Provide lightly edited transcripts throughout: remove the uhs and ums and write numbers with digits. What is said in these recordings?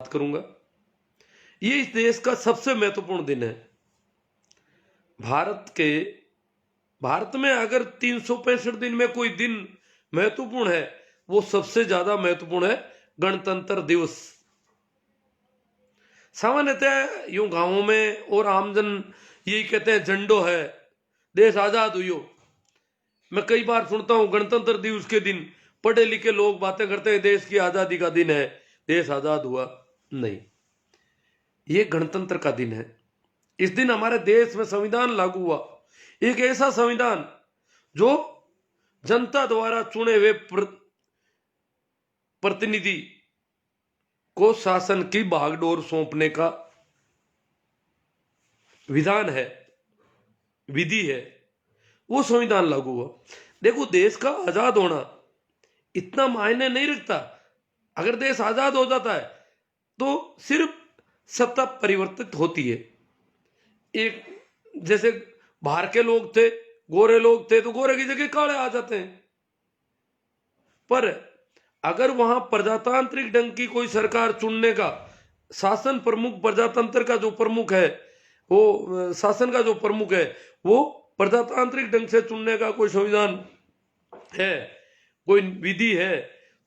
बात करूंगा। ये इस देश का सबसे महत्वपूर्ण दिन है। भारत में अगर 365 दिन में कोई दिन महत्वपूर्ण है, वो सबसे ज्यादा महत्वपूर्ण है गणतंत्र दिवस। सामान्यतः यूं गांवों में और आमजन यही कहते हैं झंडो है, देश आजाद हुई हो। मैं कई बार सुनता हूं गणतंत्र दिवस के दिन पढ़े लिखे लोग बातें करते हैं देश की आजादी का दिन है, देश आजाद हुआ। नहीं, ये गणतंत्र का दिन है। इस दिन हमारे देश में संविधान लागू हुआ, एक ऐसा संविधान जो जनता द्वारा चुने हुए प्रतिनिधि को शासन की भागडोर सौंपने का विधान है, विधि है, वो संविधान लागू हुआ। देखो, देश का आजाद होना इतना मायने नहीं रखता। अगर देश आजाद हो जाता है तो सिर्फ सत्ता परिवर्तित होती है। एक जैसे बाहर के लोग थे, गोरे लोग थे, तो गोरे की जगह काले आ जाते हैं। पर अगर वहां प्रजातांत्रिक ढंग की कोई सरकार चुनने का शासन प्रमुख, प्रजातंत्र का जो प्रमुख है, वो शासन का जो प्रमुख है वो प्रजातांत्रिक ढंग से चुनने का कोई संविधान है, कोई विधि है,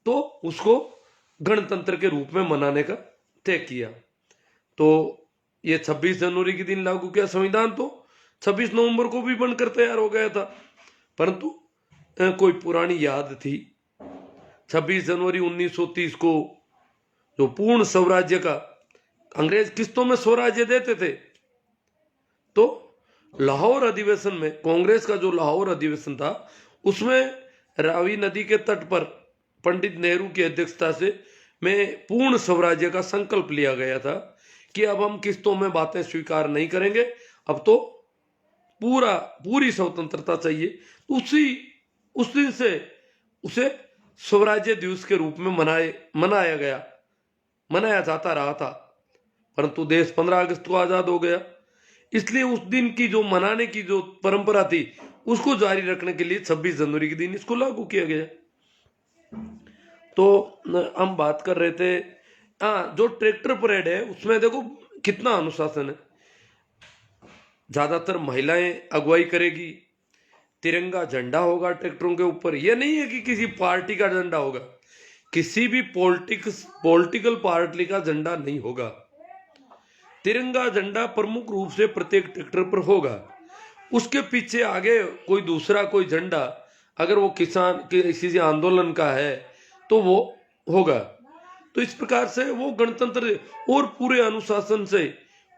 तो उसको गणतंत्र के रूप में मनाने का तय किया। तो ये 26 जनवरी के दिन लागू किया संविधान, तो 26 नवंबर को भी बनकर तैयार हो गया था, परंतु कोई पुरानी याद थी। 26 जनवरी 1930 को जो पूर्ण स्वराज्य का, अंग्रेज किस्तों में स्वराज्य देते थे, तो लाहौर अधिवेशन में, कांग्रेस का जो लाहौर अधिवेशन था, उसमें रावी नदी के तट पर पंडित नेहरू की अध्यक्षता से में पूर्ण स्वराज्य का संकल्प लिया गया था कि अब हम किस्तों में बातें स्वीकार नहीं करेंगे, अब तो पूरी स्वतंत्रता चाहिए। उस दिन से उसे स्वराज्य दिवस के रूप में मनाया जाता रहा था। परंतु देश 15 अगस्त को आजाद हो गया, इसलिए उस दिन की जो मनाने की जो परंपरा थी उसको जारी रखने के लिए 26 जनवरी के दिन इसको लागू किया गया। तो हम बात कर रहे थे, जो ट्रैक्टर परेड है उसमें देखो कितना अनुशासन है। ज्यादातर महिलाएं अगुवाई करेगी, तिरंगा झंडा होगा ट्रैक्टरों के ऊपर। यह नहीं है कि किसी पार्टी का झंडा होगा, किसी भी पॉलिटिकल पार्टी का झंडा नहीं होगा। तिरंगा झंडा प्रमुख रूप से प्रत्येक ट्रैक्टर पर होगा। उसके पीछे आगे कोई झंडा, अगर वो किसान किसी आंदोलन का है तो वो होगा। तो इस प्रकार से वो गणतंत्र और पूरे अनुशासन से,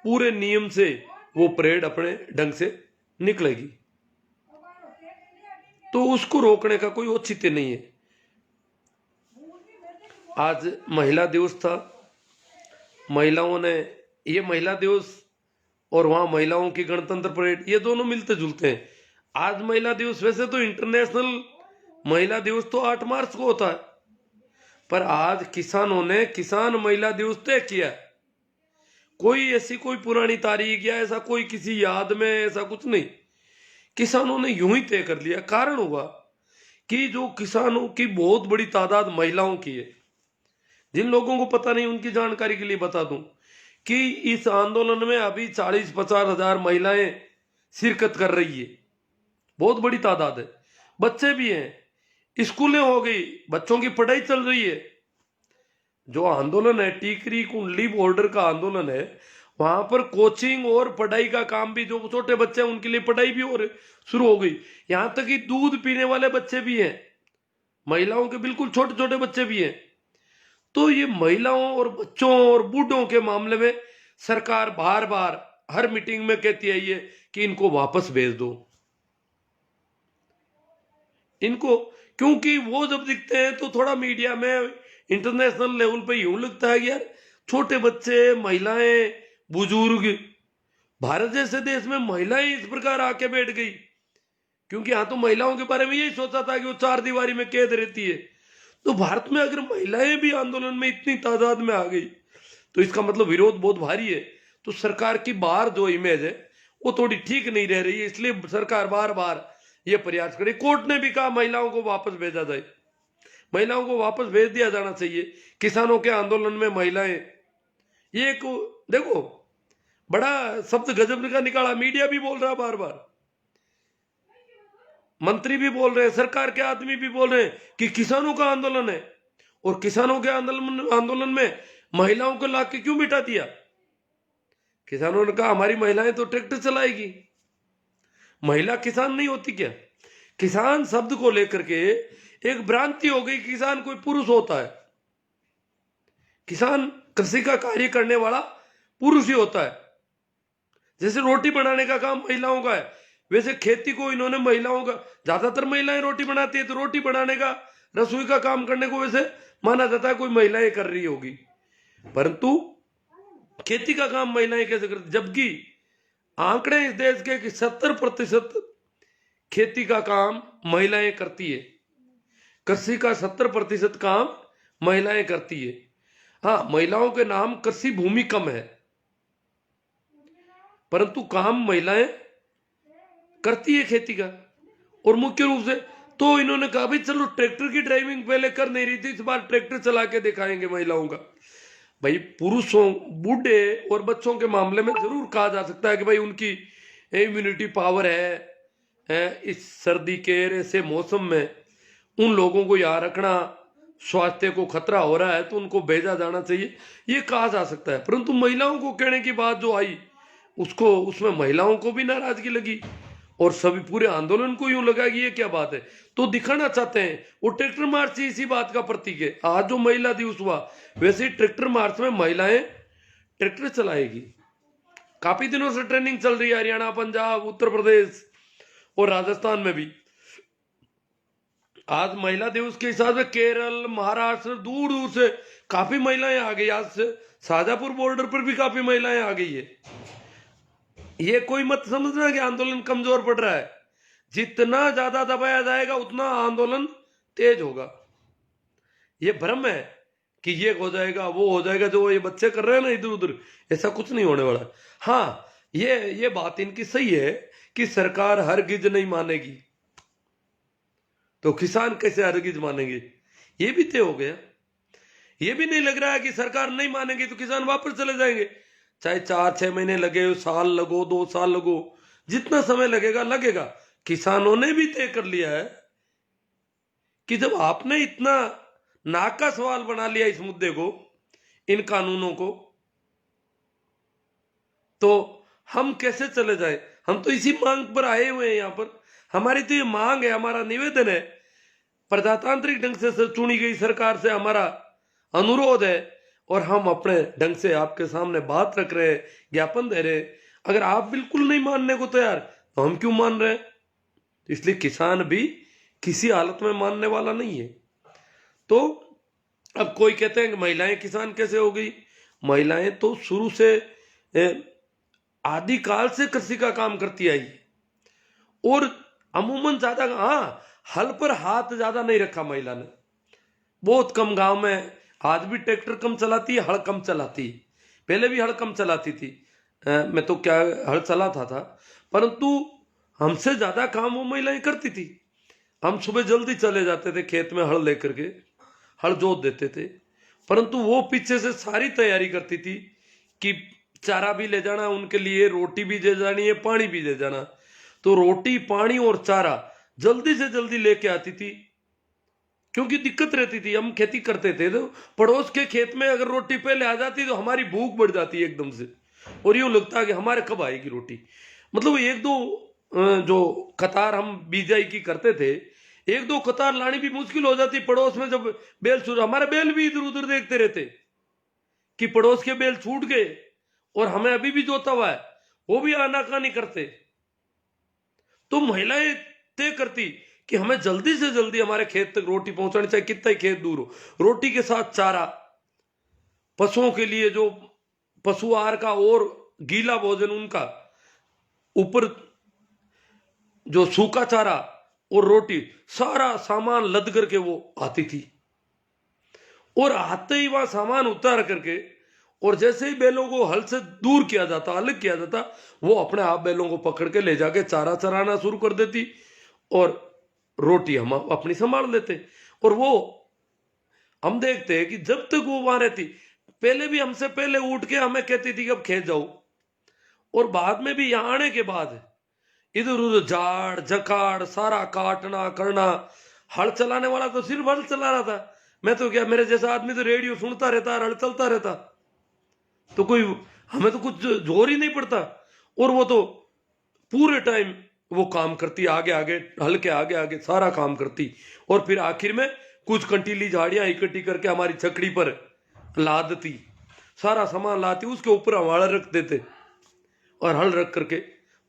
पूरे नियम से वो परेड अपने ढंग से निकलेगी, तो उसको रोकने का कोई औचित्य नहीं है। आज महिला दिवस था, महिलाओं ने, ये महिला दिवस और वहां महिलाओं की गणतंत्र परेड, ये दोनों मिलते जुलते हैं। आज महिला दिवस, वैसे तो इंटरनेशनल महिला दिवस तो 8 मार्च को होता है, पर आज किसानों ने किसान महिला दिवस तय किया। कोई पुरानी तारीख या ऐसा कोई किसी याद में ऐसा कुछ नहीं, किसानों ने यूं ही तय कर लिया। कारण हुआ कि जो किसानों की बहुत बड़ी तादाद महिलाओं की है। जिन लोगों को पता नहीं उनकी जानकारी के लिए बता दूं कि इस आंदोलन में अभी 40-50 हजार महिलाएं शिरकत कर रही है, बहुत बड़ी तादाद है। बच्चे भी हैं, स्कूलें हो गई, बच्चों की पढ़ाई चल रही है। जो आंदोलन है, टीकरी कुंडली बॉर्डर का आंदोलन है, वहां पर कोचिंग और पढ़ाई का काम भी, जो छोटे बच्चे हैं उनके लिए पढ़ाई भी शुरू हो गई। यहां तक कि दूध पीने वाले बच्चे भी हैं, महिलाओं के बिल्कुल छोटे छोटे बच्चे भी हैं। तो ये महिलाओं और बच्चों और बूढ़ों के मामले में सरकार बार बार हर मीटिंग में कहती आई है कि इनको वापस भेज दो इनको, क्योंकि वो जब दिखते हैं तो थोड़ा मीडिया में इंटरनेशनल लेवल पे यूं लगता है कि यार छोटे बच्चे, महिलाएं, बुजुर्ग, भारत जैसे देश में महिलाएं इस प्रकार आके बैठ गई। क्योंकि यहां तो महिलाओं के बारे में यही सोचा था कि वो 4 दीवारी में कैद रहती है। तो भारत में अगर महिलाएं भी आंदोलन में इतनी तादाद में आ गई तो इसका मतलब विरोध बहुत भारी है। तो सरकार की बाहर जो इमेज है वो थोड़ी ठीक नहीं रह रही है, इसलिए सरकार बार बार ये प्रयास करे। कोर्ट ने भी कहा महिलाओं को वापस भेजा जाए, महिलाओं को वापस भेज दिया जाना चाहिए। किसानों के आंदोलन में महिलाएं ये एक देखो बड़ा शब्द गजब का निकाला, मीडिया भी बोल रहा बार बार, मंत्री भी बोल रहे हैं, सरकार के आदमी भी बोल रहे हैं कि किसानों का आंदोलन है, और किसानों के आंदोलन में महिलाओं को लाके क्यों बिठा दिया? किसानों ने कहा हमारी महिलाएं तो ट्रैक्टर चलाएगी, महिला किसान नहीं होती क्या? किसान शब्द को लेकर के एक भ्रांति हो गई, किसान कोई पुरुष होता है। किसान कृषि का कार्य करने वाला पुरुष ही होता है। जैसे रोटी बनाने का काम महिलाओं का है, वैसे खेती को इन्होंने महिलाओं का, ज्यादातर महिलाएं रोटी बनाती है, तो रोटी बनाने का, रसोई का काम करने को वैसे माना जाता है कोई महिलाएं कर रही होगी, परंतु खेती का काम महिलाएं कैसे करती? जबकि आंकड़े इस देश के कि 70% खेती का काम महिलाएं करती है, कृषि का 70% काम महिलाएं करती है। हाँ, महिलाओं के नाम कृषि भूमि कम है, परंतु काम महिलाएं करती है खेती का। और मुख्य रूप से तो इन्होंने कहा भाई चलो ट्रैक्टर की ड्राइविंग पहले कर नहीं रही थी, इस बार ट्रैक्टर चला के दिखाएंगे महिलाओं का। भाई पुरुषों, बूढ़े और बच्चों के मामले में जरूर कहा जा सकता है कि भाई उनकी इम्यूनिटी पावर है, इस सर्दी के ऐसे मौसम में उन लोगों को यहाँ रखना, स्वास्थ्य को खतरा हो रहा है तो उनको भेजा जाना चाहिए, ये कहा जा सकता है। परंतु महिलाओं को कहने की बात जो आई, उसको, उसमें महिलाओं को भी नाराजगी लगी और सभी पूरे आंदोलन को यूं लगा कि ये क्या बात है। तो दिखाना चाहते हैं, वो ट्रैक्टर मार्च ही इसी बात का प्रतीक है। आज जो महिला दिवस हुआ, वैसे ही ट्रैक्टर मार्च में महिलाएं ट्रैक्टर चलाएगी। काफी दिनों से ट्रेनिंग चल रही है, हरियाणा, पंजाब, उत्तर प्रदेश और राजस्थान में भी। आज महिला दिवस के हिसाब से केरल, महाराष्ट्र, दूर दूर से काफी महिलाएं आ गई। आज से शाजापुर बॉर्डर पर भी काफी महिलाएं आ गई है। ये कोई मत समझना कि आंदोलन कमजोर पड़ रहा है, जितना ज्यादा दबाया जाएगा उतना आंदोलन तेज होगा। ये भ्रम है कि ये हो जाएगा, वो हो जाएगा, जो ये बच्चे कर रहे हैं ना इधर उधर, ऐसा कुछ नहीं होने वाला। हाँ, ये बात इनकी सही है कि सरकार हरगिज नहीं मानेगी, तो किसान कैसे हरगिज मानेंगे? ये भी तय हो गया। ये भी नहीं लग रहा है कि सरकार नहीं मानेगी तो किसान वापस चले जाएंगे, चाहे 4-6 महीने लगे, साल लगो, 2 साल लगो, जितना समय लगेगा लगेगा। किसानों ने भी तय कर लिया है कि जब आपने इतना नाक का सवाल बना लिया इस मुद्दे को, इन कानूनों को, तो हम कैसे चले जाए? हम तो इसी मांग पर आए हुए हैं यहाँ पर। हमारी तो ये मांग है, हमारा निवेदन है, प्रजातांत्रिक ढंग से चुनी गई सरकार से हमारा अनुरोध है, और हम अपने ढंग से आपके सामने बात रख रहे हैं, ज्ञापन दे रहे हैं। अगर आप बिल्कुल नहीं मानने को तैयार, तो हम क्यों मान रहे हैं? इसलिए किसान भी किसी हालत में मानने वाला नहीं है। तो अब कोई कहते हैं कि महिलाएं किसान कैसे हो गई? महिलाएं तो शुरू से आदिकाल से कृषि का काम करती आई, और अमूमन ज्यादा, हाँ, हल पर हाथ ज्यादा नहीं रखा महिला ने। बहुत कम गांव में आज भी ट्रैक्टर कम चलाती है, हल कम चलाती है। पहले भी हल कम चलाती थी, मैं तो क्या हल चलाता था, परंतु हमसे ज्यादा काम वो महिलाएं करती थी। हम सुबह जल्दी चले जाते थे खेत में, हल लेकर के हल जोत देते थे, परंतु वो पीछे से सारी तैयारी करती थी कि चारा भी ले जाना उनके लिए, रोटी भी दे जानी है, पानी भी दे जाना। तो रोटी, पानी और चारा जल्दी से जल्दी लेके आती थी, क्योंकि दिक्कत रहती थी। हम खेती करते थे तो पड़ोस के खेत में अगर रोटी पहले आ जाती तो हमारी भूख बढ़ जाती एकदम से, और यूं लगता कि हमारे कब आएगी रोटी। मतलब 1-2 जो कतार हम बीजाई की करते थे, 1-2 कतार लानी भी मुश्किल हो जाती पड़ोस में। जब बेल छूट, हमारे बेल भी इधर उधर देखते रहते कि पड़ोस के बेल छूट गए और हमें अभी भी जोता हुआ है, वो भी आनाकानी करते। तो महिलाएं तय करती कि हमें जल्दी से जल्दी हमारे खेत तक रोटी पहुंचानी चाहिए, कितना ही खेत दूर हो। रोटी के साथ चारा, पशुओं के लिए जो पशु आहार का और गीला भोजन उनका, ऊपर जो सूखा चारा और रोटी, सारा सामान लद करके वो आती थी। और आते ही वहां सामान उतार करके, और जैसे ही बैलों को हल से दूर किया जाता, अलग किया जाता, वो अपने आप बैलों को पकड़ के ले जाके चारा चराना शुरू कर देती, और रोटी हम अपनी संभाल लेते। और वो हम देखते हैं कि जब तक वो वहां रहती, पहले भी हमसे पहले उठ के हमें कहती थी कि अब खेत जाओ, और बाद में भी यहाँ आने के बाद इधर उधर झाड़ झकाड़ सारा काटना करना। हल चलाने वाला तो सिर्फ हल चला रहा था, मैं तो क्या, मेरे जैसा आदमी तो रेडियो सुनता रहता, हल चलता रहता, तो कोई हमें तो कुछ जोर ही नहीं पड़ता। और वो तो पूरे टाइम वो काम करती, आगे आगे हल के आगे आगे सारा काम करती, और फिर आखिर में कुछ कंटीली झाड़ियां इकट्ठी करके हमारी छकड़ी पर लादती, सारा सामान लाती, उसके ऊपर हम हल रख देते, और हल रख करके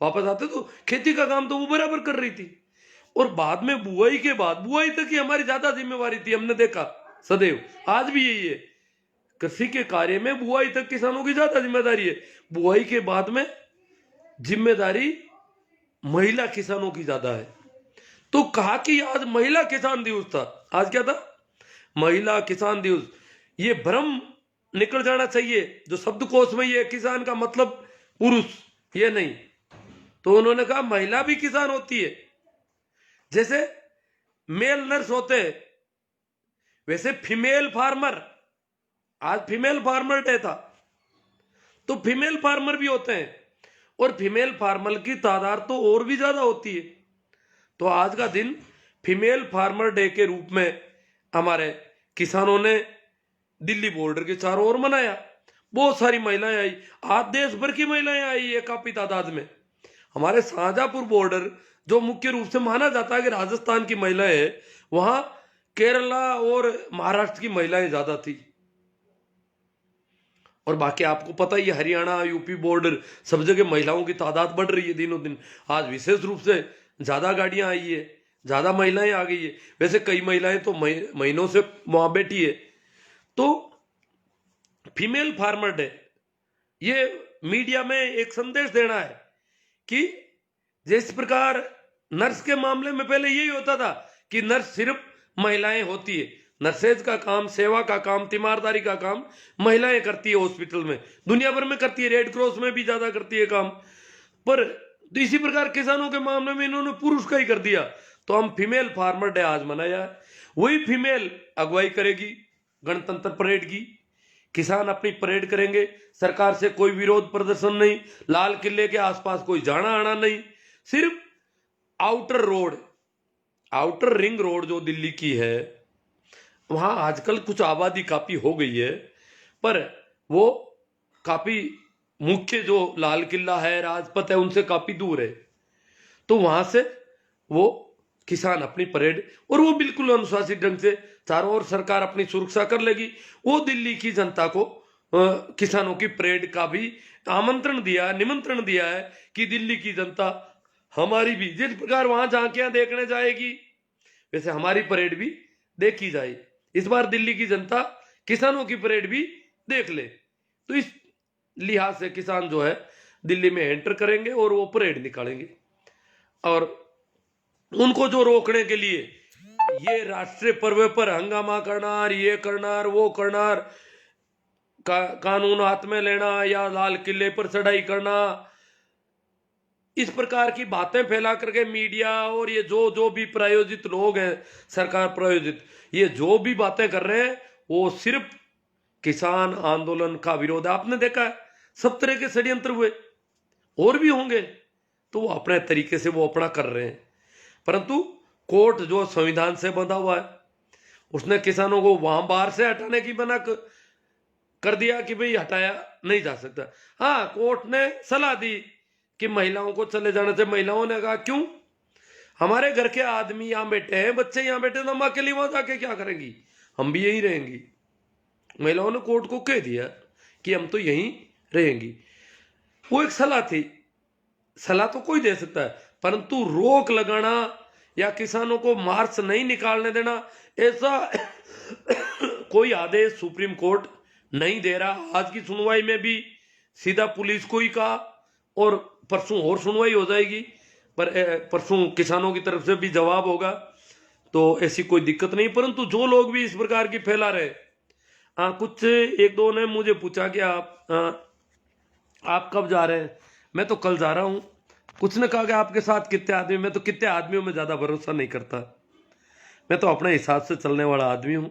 वापस आते। तो खेती का काम तो वो बराबर कर रही थी। और बाद में बुआई के बाद, बुआई तक ही हमारी ज्यादा जिम्मेवारी थी, हमने देखा सदैव, आज भी यही है, कृषि के कार्य में बुआई तक किसानों की ज्यादा जिम्मेदारी है। बुआई के बाद में जिम्मेदारी महिला किसानों की ज्यादा है। तो कहा कि आज महिला किसान दिवस था, आज क्या था, महिला किसान दिवस। ये भ्रम निकल जाना चाहिए जो शब्दकोश में ये किसान का मतलब पुरुष, ये नहीं। तो उन्होंने कहा महिला भी किसान होती है, जैसे मेल नर्स होते हैं वैसे फीमेल फार्मर, आज फीमेल फार्मर डे था, तो फीमेल फार्मर भी होते हैं, और फीमेल फार्मर की तादाद तो और भी ज्यादा होती है। तो आज का दिन फीमेल फार्मर डे के रूप में हमारे किसानों ने दिल्ली बॉर्डर के चारों ओर मनाया। बहुत सारी महिलाएं आई, आज देश भर की महिलाएं आई है काफी तादाद में। हमारे शाहजहांपुर बॉर्डर जो मुख्य रूप से माना जाता है कि राजस्थान की महिलाएं है, वहां केरला और महाराष्ट्र की महिलाएं ज्यादा थी। और बाकी आपको पता ही है, हरियाणा यूपी बॉर्डर सब जगह महिलाओं की तादाद बढ़ रही है दिनों दिन। आज विशेष रूप से ज्यादा गाड़ियां आई है, ज्यादा महिलाएं आ गई है। वैसे कई महिलाएं तो महीनों से वहां बैठी है। तो फीमेल फार्मर डे, ये मीडिया में एक संदेश देना है कि जिस प्रकार नर्स के मामले में पहले यही होता था कि नर्स सिर्फ महिलाएं होती है, नर्सेज का काम, सेवा का काम, तीमारदारी का काम महिलाएं करती है, हॉस्पिटल में दुनिया भर में करती है, रेड क्रॉस में भी ज्यादा करती है काम। पर इसी प्रकार किसानों के मामले में इन्होंने पुरुष का ही कर दिया, तो हम फीमेल फार्मर डे आज मनाया है। वही फीमेल अगुवाई करेगी गणतंत्र परेड की, किसान अपनी परेड करेंगे, सरकार से कोई विरोध प्रदर्शन नहीं, लाल किले के आसपास कोई जाना आना नहीं, सिर्फ outer road, outer ring road जो दिल्ली की है, वहां आजकल कुछ आबादी काफी हो गई है, पर वो काफी मुख्य जो लाल किला है, राजपथ है, उनसे काफी दूर है। तो वहां से वो किसान अपनी परेड, और वो बिल्कुल अनुशासित ढंग से, चारों ओर सरकार अपनी सुरक्षा कर लेगी। वो दिल्ली की जनता को किसानों की परेड का भी आमंत्रण दिया, निमंत्रण दिया है कि दिल्ली की जनता हमारी भी जिस प्रकार वहां झांकियां देखने जाएगी, वैसे हमारी परेड भी देखी जाए। इस बार दिल्ली की जनता किसानों की परेड भी देख ले। तो इस लिहाज से किसान जो है दिल्ली में एंटर करेंगे और वो परेड निकालेंगे, और उनको जो रोकने के लिए ये राष्ट्रीय पर्व पर हंगामा करना, ये करना, वो करना, कानून हाथ में लेना, या लाल किले पर चढ़ाई करना, इस प्रकार की बातें फैला करके मीडिया और ये जो भी प्रायोजित लोग हैं, सरकार प्रायोजित, ये जो भी बातें कर रहे हैं वो सिर्फ किसान आंदोलन का विरोध है। आपने देखा है सब तरह के षड्यंत्र हुए, और भी होंगे, तो वो अपने तरीके से वो अपना कर रहे हैं। परंतु कोर्ट जो संविधान से बंधा हुआ है, उसने किसानों को वहां बाहर से हटाने की मना कर दिया कि भाई हटाया नहीं जा सकता। हाँ, कोर्ट ने सलाह दी कि महिलाओं को चले जाने से। महिलाओं ने कहा क्यों, हमारे घर के आदमी यहां बैठे हैं, बच्चे यहां बैठे, तो हम अकेली वहां जाके क्या करेंगी, हम भी यहीं रहेंगी। महिलाओं ने कोर्ट को कह दिया कि हम तो यहीं रहेंगी। वो एक सलाह थी, सलाह तो कोई दे सकता है, परंतु रोक लगाना या किसानों को मार्च नहीं निकालने देना, ऐसा कोई आदेश सुप्रीम कोर्ट नहीं दे रहा। आज की सुनवाई में भी सीधा पुलिस को ही कहा, और परसों और सुनवाई हो जाएगी, पर परसों किसानों की तरफ से भी जवाब होगा, तो ऐसी कोई दिक्कत नहीं। परंतु जो लोग भी इस प्रकार की फैला रहे, कुछ एक दो ने मुझे पूछा कि आप कब जा रहे हैं, मैं तो कल जा रहा हूं। कुछ ने कहा कि आपके साथ कितने आदमी, मैं तो कितने आदमियों में ज्यादा भरोसा नहीं करता, मैं तो अपने हिसाब से चलने वाला आदमी हूं।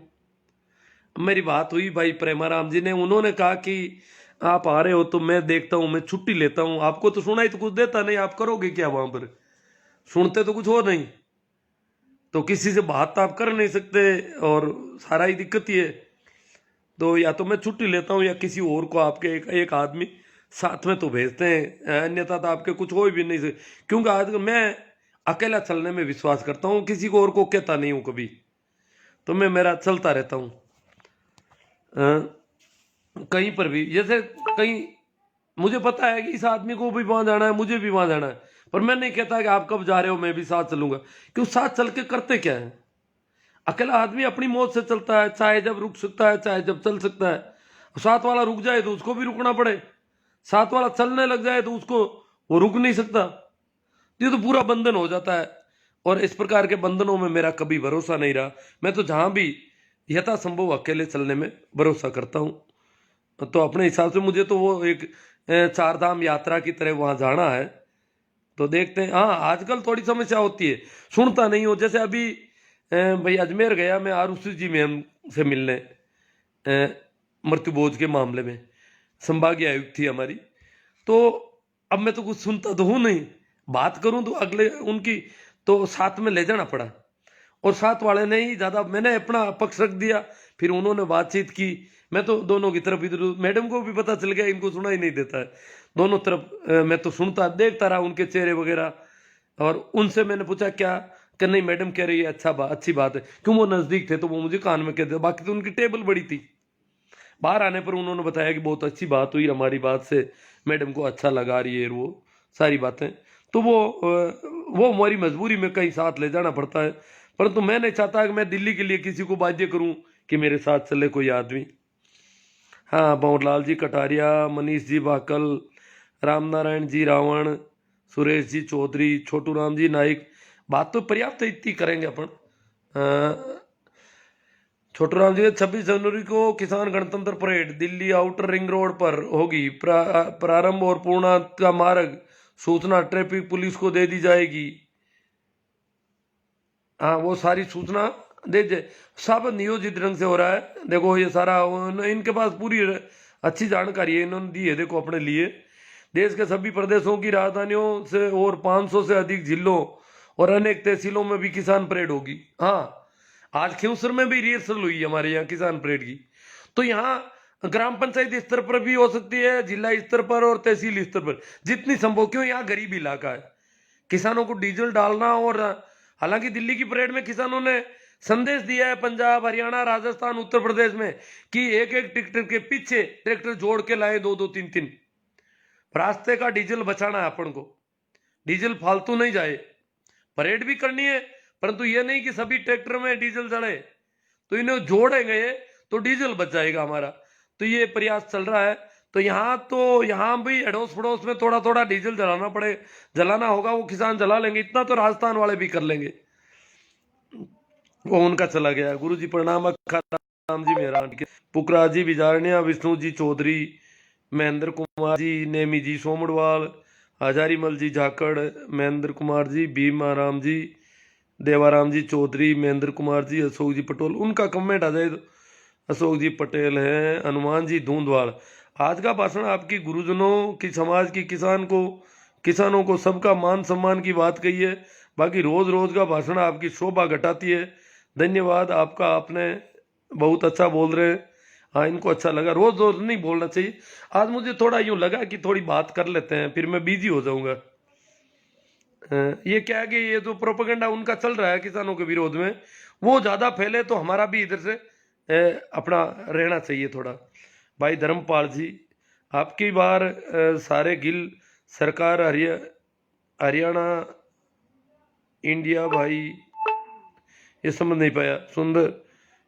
मेरी बात हुई भाई प्रेमाराम जी ने, उन्होंने कहा कि आप आ रहे हो तो मैं देखता हूँ, मैं छुट्टी लेता हूँ। आपको तो सुना ही तो कुछ देता नहीं, आप करोगे क्या वहां पर, सुनते तो कुछ हो नहीं, तो किसी से बात तो आप कर नहीं सकते, और सारा ही दिक्कत ही है। तो या तो मैं छुट्टी लेता हूँ या किसी और को आपके एक आदमी साथ में तो भेजते हैं, अन्यथा तो आपके कुछ हो भी नहीं सकते, क्योंकि आज मैं अकेला चलने में विश्वास करता हूँ, किसी को और को कहता नहीं हूँ कभी, तो मैं मेरा चलता रहता हूँ। कहीं पर भी जैसे कहीं मुझे पता है कि इस आदमी को भी वहां जाना है, मुझे भी वहां जाना है, पर मैं नहीं कहता कि आप कब जा रहे हो मैं भी साथ चलूंगा, क्यों साथ चल के करते क्या है। अकेला आदमी अपनी मौत से चलता है, चाहे जब रुक सकता है चाहे जब चल सकता है। साथ वाला रुक जाए तो उसको भी रुकना पड़े, साथ वाला चलने लग जाए तो उसको वो रुक नहीं सकता। ये तो पूरा बंधन हो जाता है, और इस प्रकार के बंधनों में मेरा कभी भरोसा नहीं रहा। मैं तो जहां भी यथासंभव अकेले चलने में भरोसा करता हूं। तो अपने हिसाब से मुझे तो वो एक चार धाम यात्रा की तरह वहां जाना है, तो देखते हैं। हाँ, आजकल थोड़ी समस्या होती है, सुनता नहीं हो। जैसे अभी भाई अजमेर गया मैं आरुषि जी मैम से मिलने, मृत्यु भोज के मामले में संभागीय आयुक्त थी हमारी, तो अब मैं तो कुछ सुनता तो हूं नहीं, बात करूं तो अगले उनकी तो साथ में ले जाना पड़ा, और साथ वाले ने ही ज्यादा, मैंने अपना पक्ष रख दिया, फिर उन्होंने बातचीत की। मैं तो दोनों की तरफ इधर, मैडम को भी पता चल गया, इनको सुना ही नहीं देता है दोनों तरफ। मैं तो सुनता देखता रहा उनके चेहरे वगैरह, और उनसे मैंने पूछा क्या, कि नहीं मैडम कह रही है अच्छा अच्छी बात है, क्यों वो नजदीक थे तो वो मुझे कान में कहते, बाकी तो उनकी टेबल बड़ी थी। बाहर आने पर उन्होंने बताया कि बहुत अच्छी बात हुई, हमारी बात से मैडम को अच्छा लगा रही है, वो सारी बातें। तो वो हमारी मजबूरी में कहीं साथ ले जाना पड़ता है, परंतु मैं नहीं चाहता कि मैं दिल्ली के लिए किसी को बाध्य करूं कि मेरे साथ चले कोई आदमी। हाँ, भंवरलाल जी कटारिया, मनीष जी बाकल, रामनारायण जी रावण, सुरेश जी चौधरी, छोटू राम जी नाइक, बात तो पर्याप्त इतनी करेंगे अपन। छोटू राम जी, 26 जनवरी को किसान गणतंत्र parade Delhi outer ring road पर होगी। प्रारंभ और पूर्णांत का मार्ग सूचना ट्रैफिक पुलिस को दे दी जाएगी। हाँ, वो सारी सूचना दे दे, सब नियोजित ढंग से हो रहा है। देखो ये सारा इनके पास पूरी अच्छी जानकारी है, इन्होंने दी है देखो अपने लिए। देश के सभी प्रदेशों की राजधानियों से और 500 से अधिक जिलों और अनेक तहसीलों में भी किसान परेड होगी। हाँ, आज खिवसर में भी रिहर्सल हुई हमारे यहाँ किसान परेड की। तो यहाँ ग्राम पंचायत स्तर पर भी हो सकती है, जिला स्तर पर और तहसील स्तर पर, जितनी संभव, क्यों यहाँ गरीब इलाका है, किसानों को डीजल डालना। और हालांकि दिल्ली की परेड में किसानों ने संदेश दिया है, पंजाब हरियाणा राजस्थान उत्तर प्रदेश में, कि एक एक ट्रैक्टर के पीछे ट्रैक्टर जोड़ के लाए, दो दो तीन तीन। रास्ते का डीजल बचाना है अपन को, डीजल फालतू नहीं जाए। परेड भी करनी है, परंतु ये नहीं कि सभी ट्रैक्टर में डीजल चढ़े, तो इन्हें जोड़ेंगे तो डीजल बच जाएगा हमारा। तो ये प्रयास चल रहा है। तो यहाँ भी अड़ोस पड़ोस में थोड़ा थोड़ा डीजल जलाना होगा, वो किसान जला लेंगे, इतना तो राजस्थान वाले भी कर लेंगे। वो उनका चला गया। गुरु जी प्रणाम। राम जी मेहरान के, पुकरा जी बिजारनिया, विष्णु जी चौधरी, महेंद्र कुमार जी नेमी जी सोमड़वाल, हजारीमल जी झाकड़, महेंद्र कुमार जी भीमाराम जी, देवाराम जी चौधरी, महेंद्र कुमार जी, अशोक जी पटेल। उनका कमेंट आ जाए तो अशोक जी पटेल हैं, हनुमान जी धूंधवाड़। आज का भाषण आपकी गुरुजनों की, समाज की, किसानों को सबका मान सम्मान की बात कही है। बाकी रोज रोज का भाषण आपकी शोभा घटाती है। धन्यवाद आपका, आपने बहुत अच्छा बोल रहे हैं। हाँ, इनको अच्छा लगा। रोज रोज नहीं बोलना चाहिए, आज मुझे थोड़ा यूं लगा कि थोड़ी बात कर लेते हैं, फिर मैं बिजी हो जाऊंगा। ये क्या है कि ये जो प्रोपेगेंडा उनका चल रहा है किसानों के विरोध में, वो ज्यादा फैले तो हमारा भी इधर से अपना रहना चाहिए थोड़ा। भाई धर्मपाल जी, आपकी बार सारे गिल सरकार हरियाणा इंडिया, भाई ये समझ नहीं पाया।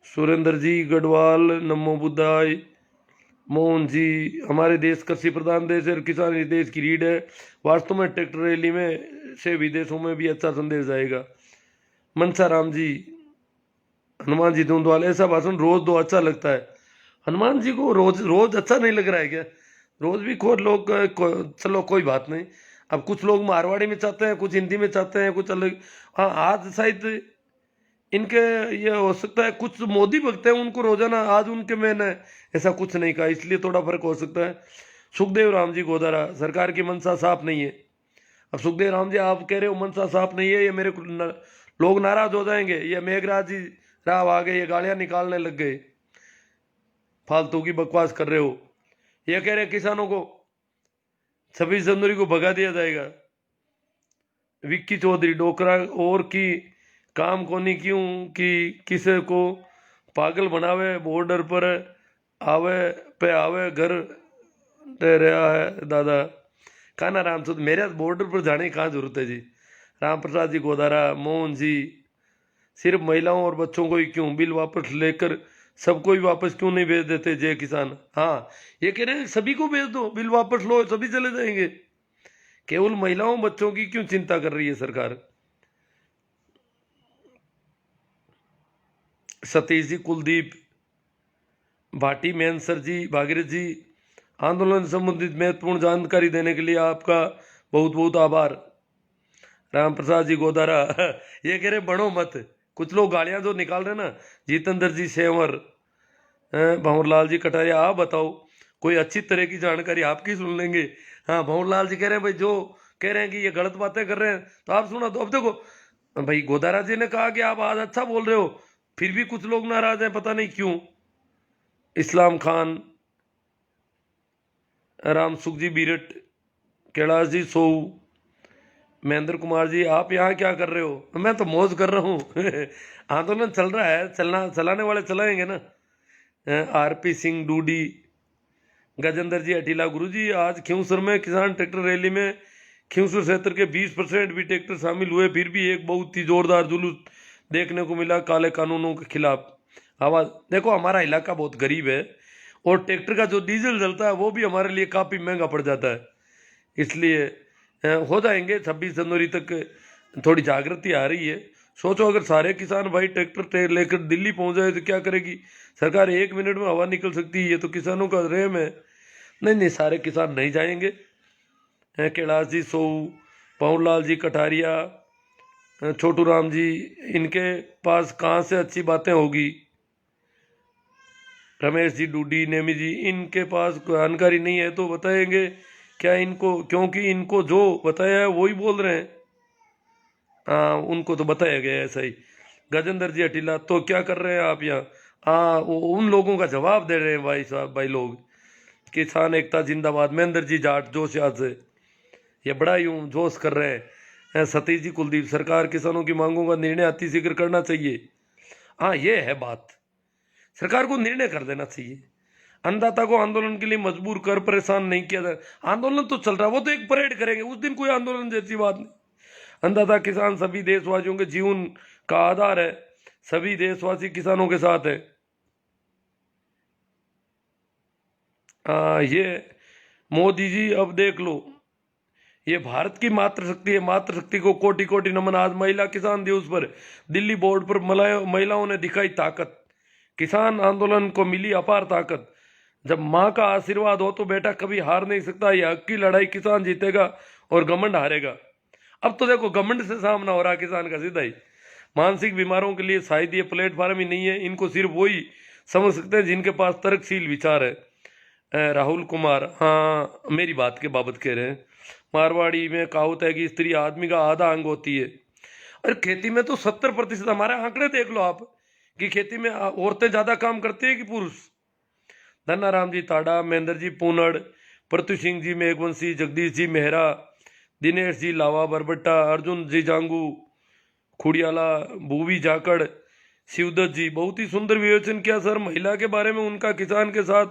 सुरेंद्र जी गढ़वाल, नमो बुद्धाय। मोहन जी, हमारे देश कृषि प्रधान देश है, किसान इस देश की रीढ़ है। वास्तव में ट्रैक्टर रैली में से विदेशों में भी अच्छा संदेश जाएगा। मनसा राम जी, हनुमान जी धूंधवाल, ऐसा भाषण रोज दो अच्छा लगता है। हनुमान जी को रोज रोज अच्छा नहीं लग रहा है क्या? रोज भी लोग चलो कोई बात नहीं। अब कुछ लोग मारवाड़ी में चाहते हैं, कुछ हिंदी में चाहते हैं, कुछ अलग। हाँ, आज शायद इनके ये हो सकता है कुछ मोदी भक्त हैं, उनको रोजाना आज उनके मैंने ऐसा कुछ नहीं कहा, इसलिए थोड़ा फर्क हो सकता है। सुखदेव राम जी गोदारा, सरकार की मंशा साफ नहीं है। अब सुखदेव राम जी आप कह रहे हो मंशा साफ नहीं है, ये मेरे को लोग नाराज हो जाएंगे, ये मेघराज जी राव आ गए, ये गालियां निकालने लग गए, फालतू की बकवास कर रहे हो। ये कह रहे किसानों को 26 जनवरी को भगा दिया जाएगा। विक्की चौधरी डोकरा और की काम कोनी क्यों कि किसे को पागल बनावे, बॉर्डर पर आवे पे आवे घर रहा है दादा। काना राम सुध मेरे बॉर्डर पर जाने की कहाँ जरूरत है जी। राम प्रसाद जी गोदारा, मोहन जी, सिर्फ महिलाओं और बच्चों को ही क्यों बिल वापस लेकर सबको ही वापस क्यों नहीं भेज देते जय किसान। हाँ ये कह रहे हैं सभी को भेज दो, बिल वापस लो, सभी चले जाएंगे। केवल महिलाओं बच्चों की क्यों चिंता कर रही है सरकार। सतीश जी, कुलदीप भाटी, मैनसर जी, भागीरथ जी, आंदोलन संबंधित महत्वपूर्ण जानकारी देने के लिए आपका बहुत बहुत आभार। राम प्रसाद जी गोदारा ये कह रहे बढ़ो मत। कुछ लोग गालियां जो निकाल रहे ना, जितेंद्र जी सेवर, भंवरलाल जी कटारिया, आप बताओ कोई अच्छी तरह की जानकारी आपकी सुन लेंगे। हाँ भंवरलाल जी कह रहे हैं भाई जो कह रहे हैं कि ये गलत बातें कर रहे हैं तो आप सुना। तो अब देखो भाई गोदारा जी ने कहा कि आप आज अच्छा बोल रहे हो, फिर भी कुछ लोग नाराज हैं, पता नहीं क्यों। इस्लाम खान, राम सुख जी बीरट, कैलाश जी सोऊ, महेंद्र कुमार जी, आप यहाँ क्या कर रहे हो। मैं तो मौज कर रहा हूँ आंदोलन चल रहा है, चलाने वाले चलाएंगे ना। आरपी सिंह डूडी, गजेंद्र जी अटीला, गुरु जी आज खिंवसर में किसान ट्रैक्टर रैली में खिंवसर क्षेत्र के 20% भी ट्रैक्टर शामिल हुए, फिर भी एक बहुत ही जोरदार जुलूस देखने को मिला काले कानूनों के खिलाफ। आवाज देखो, हमारा इलाका बहुत गरीब है और ट्रैक्टर का जो डीजल जलता है वो भी हमारे लिए काफ़ी महंगा पड़ जाता है, इसलिए हो जाएंगे 26 जनवरी तक। थोड़ी जागृति आ रही है। सोचो अगर सारे किसान भाई ट्रैक्टर लेकर दिल्ली पहुंच जाए तो क्या करेगी सरकार। 1 मिनट में हवा निकल सकती है, ये तो किसानों का रहम है। नहीं नहीं, सारे किसान नहीं जाएंगे। कैलाश जी सोऊ, पवनलाल जी कटारिया, छोटू राम जी, इनके पास कहाँ से अच्छी बातें होगी। रमेश जी डूडी, नेमी जी, इनके पास जानकारी नहीं है तो बताएंगे क्या इनको, क्योंकि इनको जो बताया है वो ही बोल रहे हैं। हाँ उनको तो बताया गया है ऐसा ही। गजेंद्र जी अटीला, तो क्या कर रहे हैं आप यहाँ। हाँ उन लोगों का जवाब दे रहे हैं भाई साहब, भाई लोग। किसान एकता जिंदाबाद, महेंद्र जी जाट जोश याद से, ये बड़ा यूं जोश कर रहे हैं। सतीश जी कुलदीप, सरकार किसानों की मांगों का निर्णय अतिशीघ्र करना चाहिए। हाँ ये है बात, सरकार को निर्णय कर देना चाहिए। अन्नदाता को आंदोलन के लिए मजबूर कर परेशान नहीं किया जाए। आंदोलन तो चल रहा है, वो तो एक परेड करेंगे, उस दिन कोई आंदोलन जैसी बात नहीं। अन्नदाता किसान सभी देशवासियों के जीवन का आधार है, सभी देशवासी किसानों के साथ है। ये मोदी जी अब देख लो, ये भारत की मातृशक्ति है, मातृशक्ति को कोटि कोटि नमन। आज महिला किसान दिवस पर दिल्ली बोर्ड पर महिलाओं ने दिखाई ताकत, किसान आंदोलन को मिली अपार ताकत। जब माँ का आशीर्वाद हो तो बेटा कभी हार नहीं सकता। यह हक की लड़ाई किसान जीतेगा और घमंड हारेगा। अब तो देखो घमंड से सामना हो रहा किसान का सीधा ही। मानसिक बीमारों के लिए शायद ये प्लेटफॉर्म ही नहीं है, इनको सिर्फ वही समझ सकते हैं जिनके पास तर्कशील विचार है। राहुल कुमार, हाँ मेरी बात के बाबत कह रहे हैं। मारवाड़ी में कहावत है कि स्त्री आदमी का आधा अंग होती है। और खेती में तो 70%, हमारे आंकड़े देख लो आप कि खेती में औरतें ज्यादा काम करती है कि पुरुष। धन्नाराम जी ताड़ा, महेंद्र जी पूनड़, प्रतु सिंह जी मेघवंशी, जगदीश जी मेहरा, दिनेश जी लावा बरबट्टा, अर्जुन जी जांगू खुड़ियाला, भूवी जाकड़, शिवदत्त जी, बहुत ही सुंदर विवेचन किया सर। महिला के बारे में उनका किसान के साथ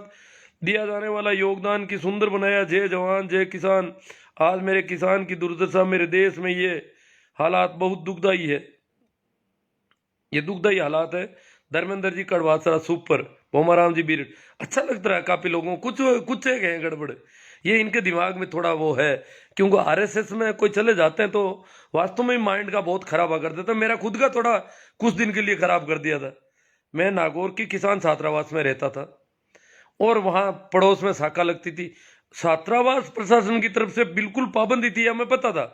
दिया जाने वाला योगदान की सुंदर बनाया। जय जवान जय किसान। आज मेरे किसान की दुर्दशा, मेरे देश में ये हालात बहुत दुखदायी है, ये दुखदायी हालात है। धर्मेंद्र जी कड़वासरा सुपर, भोमाराम जी बीरट, अच्छा लगता है काफी लोगों को। कुछ एक है गड़बड़, ये इनके दिमाग में थोड़ा वो है, क्योंकि आरएसएस में कोई चले जाते हैं तो वास्तव में माइंड का बहुत खराबा कर देता है। मेरा खुद का थोड़ा कुछ दिन के लिए खराब कर दिया था। मैं नागौर की किसान छात्रावास में रहता था और वहां पड़ोस में शाखा लगती थी। छात्रावास प्रशासन की तरफ से बिल्कुल पाबंदी थी, हमें पता था,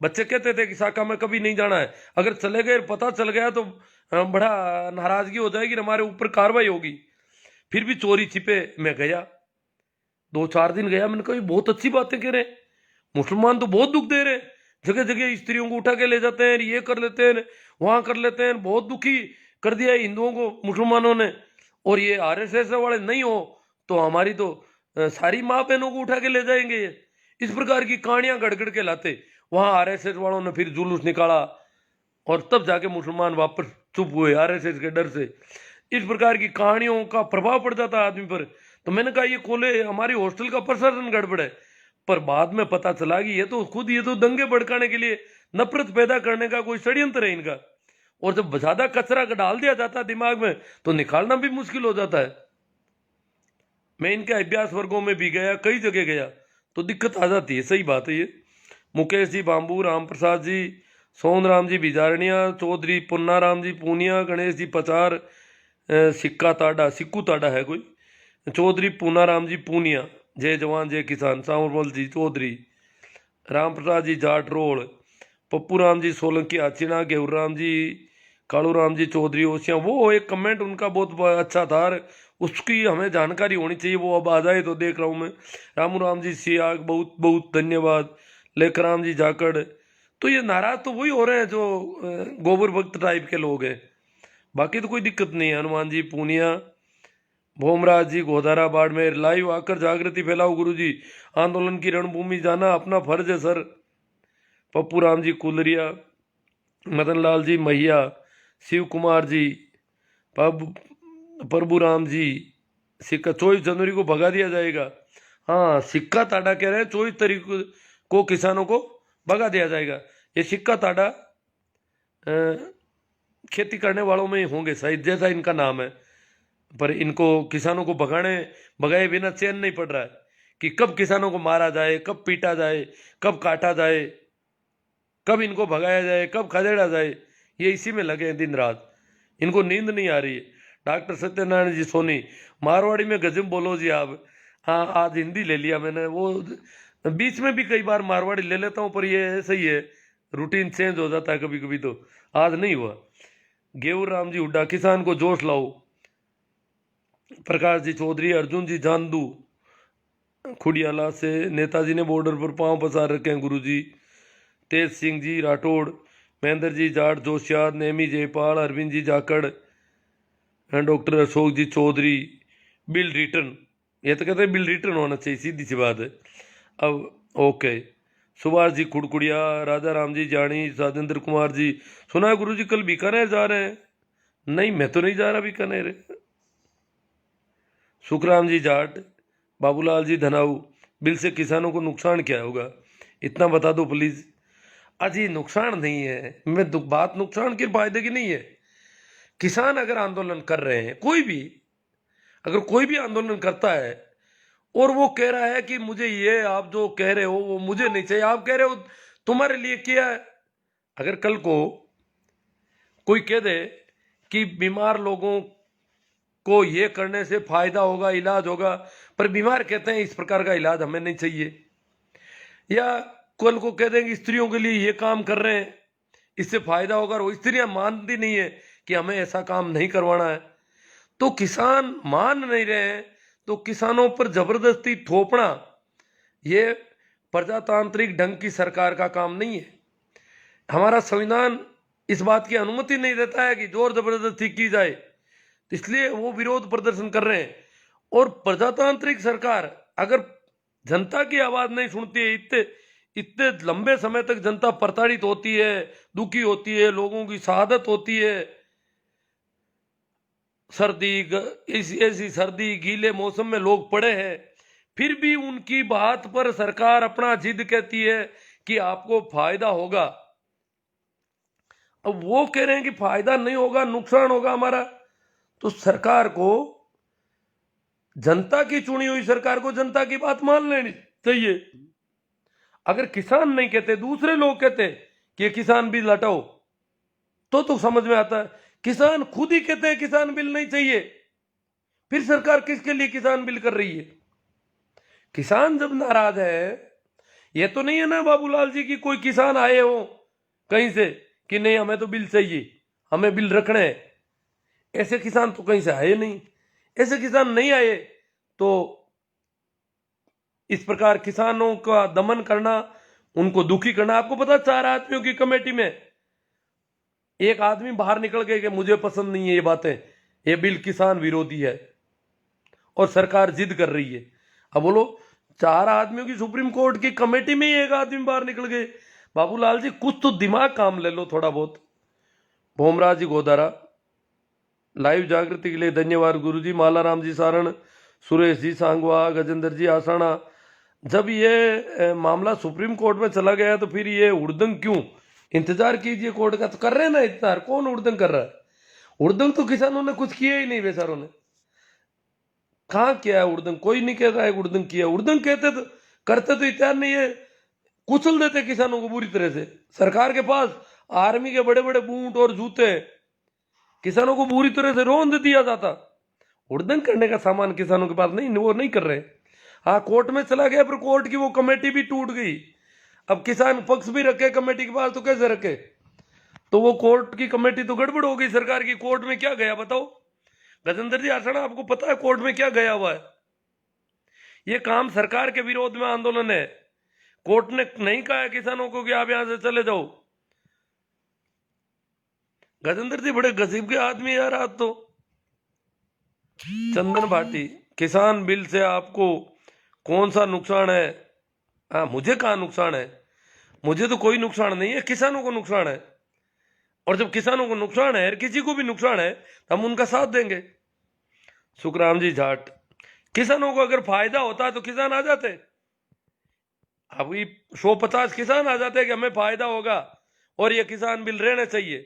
बच्चे कहते थे कि शाखा में कभी नहीं जाना है, अगर चले गए पता चल गया तो बड़ा नाराजगी हो जाएगी, हमारे ऊपर कार्रवाई होगी। फिर भी चोरी छिपे मैं गया, 2-4 दिन गया। मैंने कहा ये बहुत अच्छी बातें कह रहे हैं, मुसलमान तो बहुत दुख दे रहे हैं, जगह जगह स्त्रियों को उठा के ले जाते हैं, ये कर लेते हैं, वहां कर लेते हैं, बहुत दुखी कर दिया है हिंदुओं को मुसलमानों ने। और ये आरएसएस वाले नहीं हो तो हमारी तो सारी माँ बहनों को उठा के ले जाएंगे। ये इस प्रकार की कहानियां गड़गड़ के लाते। वहां आरएसएस वालों ने फिर जुलूस निकाला और तब जाके मुसलमान वापस चुप हुए आरएसएस के डर से। इस प्रकार की कहानियों का प्रभाव पड़ जाता है आदमी पर। तो मैंने कहा ये खोले हमारी हॉस्टल का प्रशासन गड़बड़ है। पर बाद में पता चला कि ये तो दंगे भड़काने के लिए, नफरत पैदा करने का कोई षड्यंत्र है इनका। और जब ज्यादा कचरा डाल दिया जाता है दिमाग में तो निकालना भी मुश्किल हो जाता है। मैं इनके अभ्यास वर्गों में भी गया, कई जगह गया, तो दिक्कत आ जाती है। सही बात है ये। मुकेश जी बाम्बू, राम प्रसाद जी, सोन राम जी बिजारनिया, चौधरी पुन्नाराम जी पूनिया, गणेश जी पचार, सिक्कू ताडा है कोई, चौधरी पूनाराम जी पूनिया, जय जवान जय किसान, सांवरमल जी चौधरी, राम प्रसाद जी जाट रोड, पप्पू राम जी सोलंकी आचिना, गेहूर राम जी, कालू राम जी चौधरी ओसिया। वो एक कमेंट उनका बहुत अच्छा था, उसकी हमें जानकारी होनी चाहिए, वो अब आ जाए तो देख रहा हूँ मैं। रामू राम जी सियाग, बहुत बहुत धन्यवाद। लेखराम जी जाकड़। तो ये नाराज तो वही हो रहे हैं जो गोबर भक्त टाइप के लोग हैं, बाकी तो कोई दिक्कत नहीं है। हनुमान जी पूनिया, भोमराज जी गोधारा बाड़मेर, लाइव आकर जागृति फैलाओ गुरुजी, आंदोलन की रणभूमि जाना अपना फर्ज है सर। पप्पू राम जी कुलरिया, मदन लाल जी मैया, शिव कुमार जी, प्रभु राम जी, सिक्का 24 जनवरी को भगा दिया जाएगा। हाँ, सिक्का ताड़ा कह रहे हैं 24 तारीख को किसानों को भगा दिया जाएगा। ये सिक्का ताड़ा खेती करने वालों में होंगे शायद, जैसा इनका नाम है। पर इनको किसानों को भगाए बिना चैन नहीं पड़ रहा है कि कब किसानों को मारा जाए, कब पीटा जाए, कब काटा जाए, कब इनको भगाया जाए, कब खदेड़ा जाए। ये इसी में लगे हैं दिन रात, इनको नींद नहीं आ रही है। डॉक्टर सत्यनारायण जी सोनी, मारवाड़ी में गजब बोलो जी आप। हाँ, आज हिंदी ले लिया मैंने, वो बीच में भी कई बार मारवाड़ी ले लेता हूँ, पर ये सही है, रूटीन चेंज हो जाता है कभी कभी, तो आज नहीं हुआ। गेहूर राम जी हुड्डा, किसान को जोश लाओ। प्रकाश जी चौधरी, अर्जुन जी जानदू खुडियाला से, नेताजी ने बॉर्डर पर पांव पसार रखे हैं गुरुजी। तेज सिंह जी राठौड़, महेंद्र जी जाट जोशियार, नेमी जयपाल, अरविंद जी जाकड़, डॉक्टर अशोक जी चौधरी। बिल रिटर्न, ये तो कहते हैं बिल रिटर्न होना चाहिए, सीधी सी बात है। अब ओके, सुभाष जी खुड़कुड़िया, राजा राम जी जानी, राजेंद्र कुमार जी। सुना है गुरुजी कल बीकानेर जा रहे हैं? नहीं, मैं तो नहीं जा रहा बीकानेर। सुखराम जी जाट, बाबूलाल जी धनाऊ, बिल से किसानों को नुकसान क्या होगा इतना बता दो प्लीज। अजी नुकसान नहीं है, मैं बात नुकसान के फायदे की नहीं है। किसान अगर आंदोलन कर रहे हैं, अगर कोई भी आंदोलन करता है और वो कह रहा है कि मुझे ये आप जो कह रहे हो वो मुझे नहीं चाहिए, आप कह रहे हो तुम्हारे लिए किया है। अगर कल को कोई कह दे कि बीमार लोगों को ये करने से फायदा होगा, इलाज होगा, पर बीमार कहते हैं इस प्रकार का इलाज हमें नहीं चाहिए, या कल को कह देंगे स्त्रियों के लिए ये काम कर रहे हैं इससे फायदा होगा, और वो स्त्रियां मानती नहीं है कि हमें ऐसा काम नहीं करवाना है, तो किसान मान नहीं रहे हैं, तो किसानों पर जबरदस्ती थोपना ये प्रजातांत्रिक ढंग की सरकार का काम नहीं है। हमारा संविधान इस बात की अनुमति नहीं देता है कि जोर जबरदस्ती की जाए, इसलिए वो विरोध प्रदर्शन कर रहे हैं। और प्रजातांत्रिक सरकार अगर जनता की आवाज नहीं सुनती है, इतने लंबे समय तक जनता प्रताड़ित होती है, दुखी होती है, लोगों की शहादत होती है, ऐसी सर्दी गीले मौसम में लोग पड़े हैं, फिर भी उनकी बात पर सरकार अपना जिद कहती है कि आपको फायदा होगा। अब वो कह रहे हैं कि फायदा नहीं होगा, नुकसान होगा हमारा, तो सरकार को, जनता की चुनी हुई सरकार को जनता की बात मान लेनी चाहिए। अगर किसान नहीं कहते, दूसरे लोग कहते कि ये किसान बिल हटाओ, तो समझ में आता है। किसान खुद ही कहते हैं किसान बिल नहीं चाहिए, फिर सरकार किसके लिए किसान बिल कर रही है? किसान जब नाराज है ये तो नहीं है ना बाबूलाल जी की कोई किसान आए हो कहीं से कि नहीं हमें तो बिल चाहिए, हमें बिल रखने हैं। ऐसे किसान तो कहीं से आए नहीं। ऐसे किसान नहीं आए तो इस प्रकार किसानों का दमन करना, उनको दुखी करना। आपको पता 4 आदमियों की कमेटी में एक आदमी बाहर निकल गए कि मुझे पसंद नहीं है ये बातें, ये बिल किसान विरोधी है और सरकार जिद कर रही है। अब बोलो 4 आदमियों की सुप्रीम कोर्ट की कमेटी में ही एक आदमी बाहर निकल गए। बाबूलाल जी कुछ तो दिमाग काम ले लो थोड़ा बहुत। भोमराज जी गोदारा, लाइव जागृति के लिए धन्यवाद गुरुजी। मालाराम जी सारण, सुरेश जी सांगवा, गजेंद्र जी आसाना। जब ये मामला सुप्रीम कोर्ट में चला गया तो फिर ये उड़दंग क्यों? इंतजार कीजिए कोर्ट का। तो कर रहे हैं ना इंतजार, कौन उड़दंग कर रहा है? उड़दंग तो किसानों ने कुछ किया ही नहीं बेचारों ने। कहाँ किया है उड़दंग? कोई नहीं कह रहा है उड़दंग किया। उड़दंग कहते तो करते तो इत्यार नहीं, ये कुचल देते किसानों को बुरी तरह से। सरकार के पास आर्मी के बड़े बड़े बूट और जूते, किसानों को बुरी तरह से रौंद दिया जाता। उड़दंग करने का सामान किसानों के पास नहीं, वो नहीं कर रहे। हाँ कोर्ट में चला गया, पर कोर्ट की वो कमेटी भी टूट गई। अब किसान पक्ष भी रखे कमेटी के पास तो कैसे रखे? तो वो कोर्ट की कमेटी तो गड़बड़ हो गई सरकार की। कोर्ट में क्या गया बताओ गजेंद्र जी आसना, आपको पता है कोर्ट में क्या गया हुआ है? ये काम सरकार के विरोध में आंदोलन है। कोर्ट ने नहीं कहा है किसानों को कि आप यहां से चले जाओ। गजेंद्र जी बड़े गजीब के आदमी यार आप तो। चंदन भाटी, किसान बिल से आपको कौन सा नुकसान है? हाँ मुझे कहाँ नुकसान है? मुझे तो कोई नुकसान नहीं है, किसानों को नुकसान है। और जब किसानों को नुकसान है, किसी को भी नुकसान है, तो हम उनका साथ देंगे। सुखराम जी जाट, किसानों को अगर फायदा होता तो किसान आ जाते। अभी 150 किसान आ जाते कि हमें फायदा होगा और ये किसान बिल रहना चाहिए।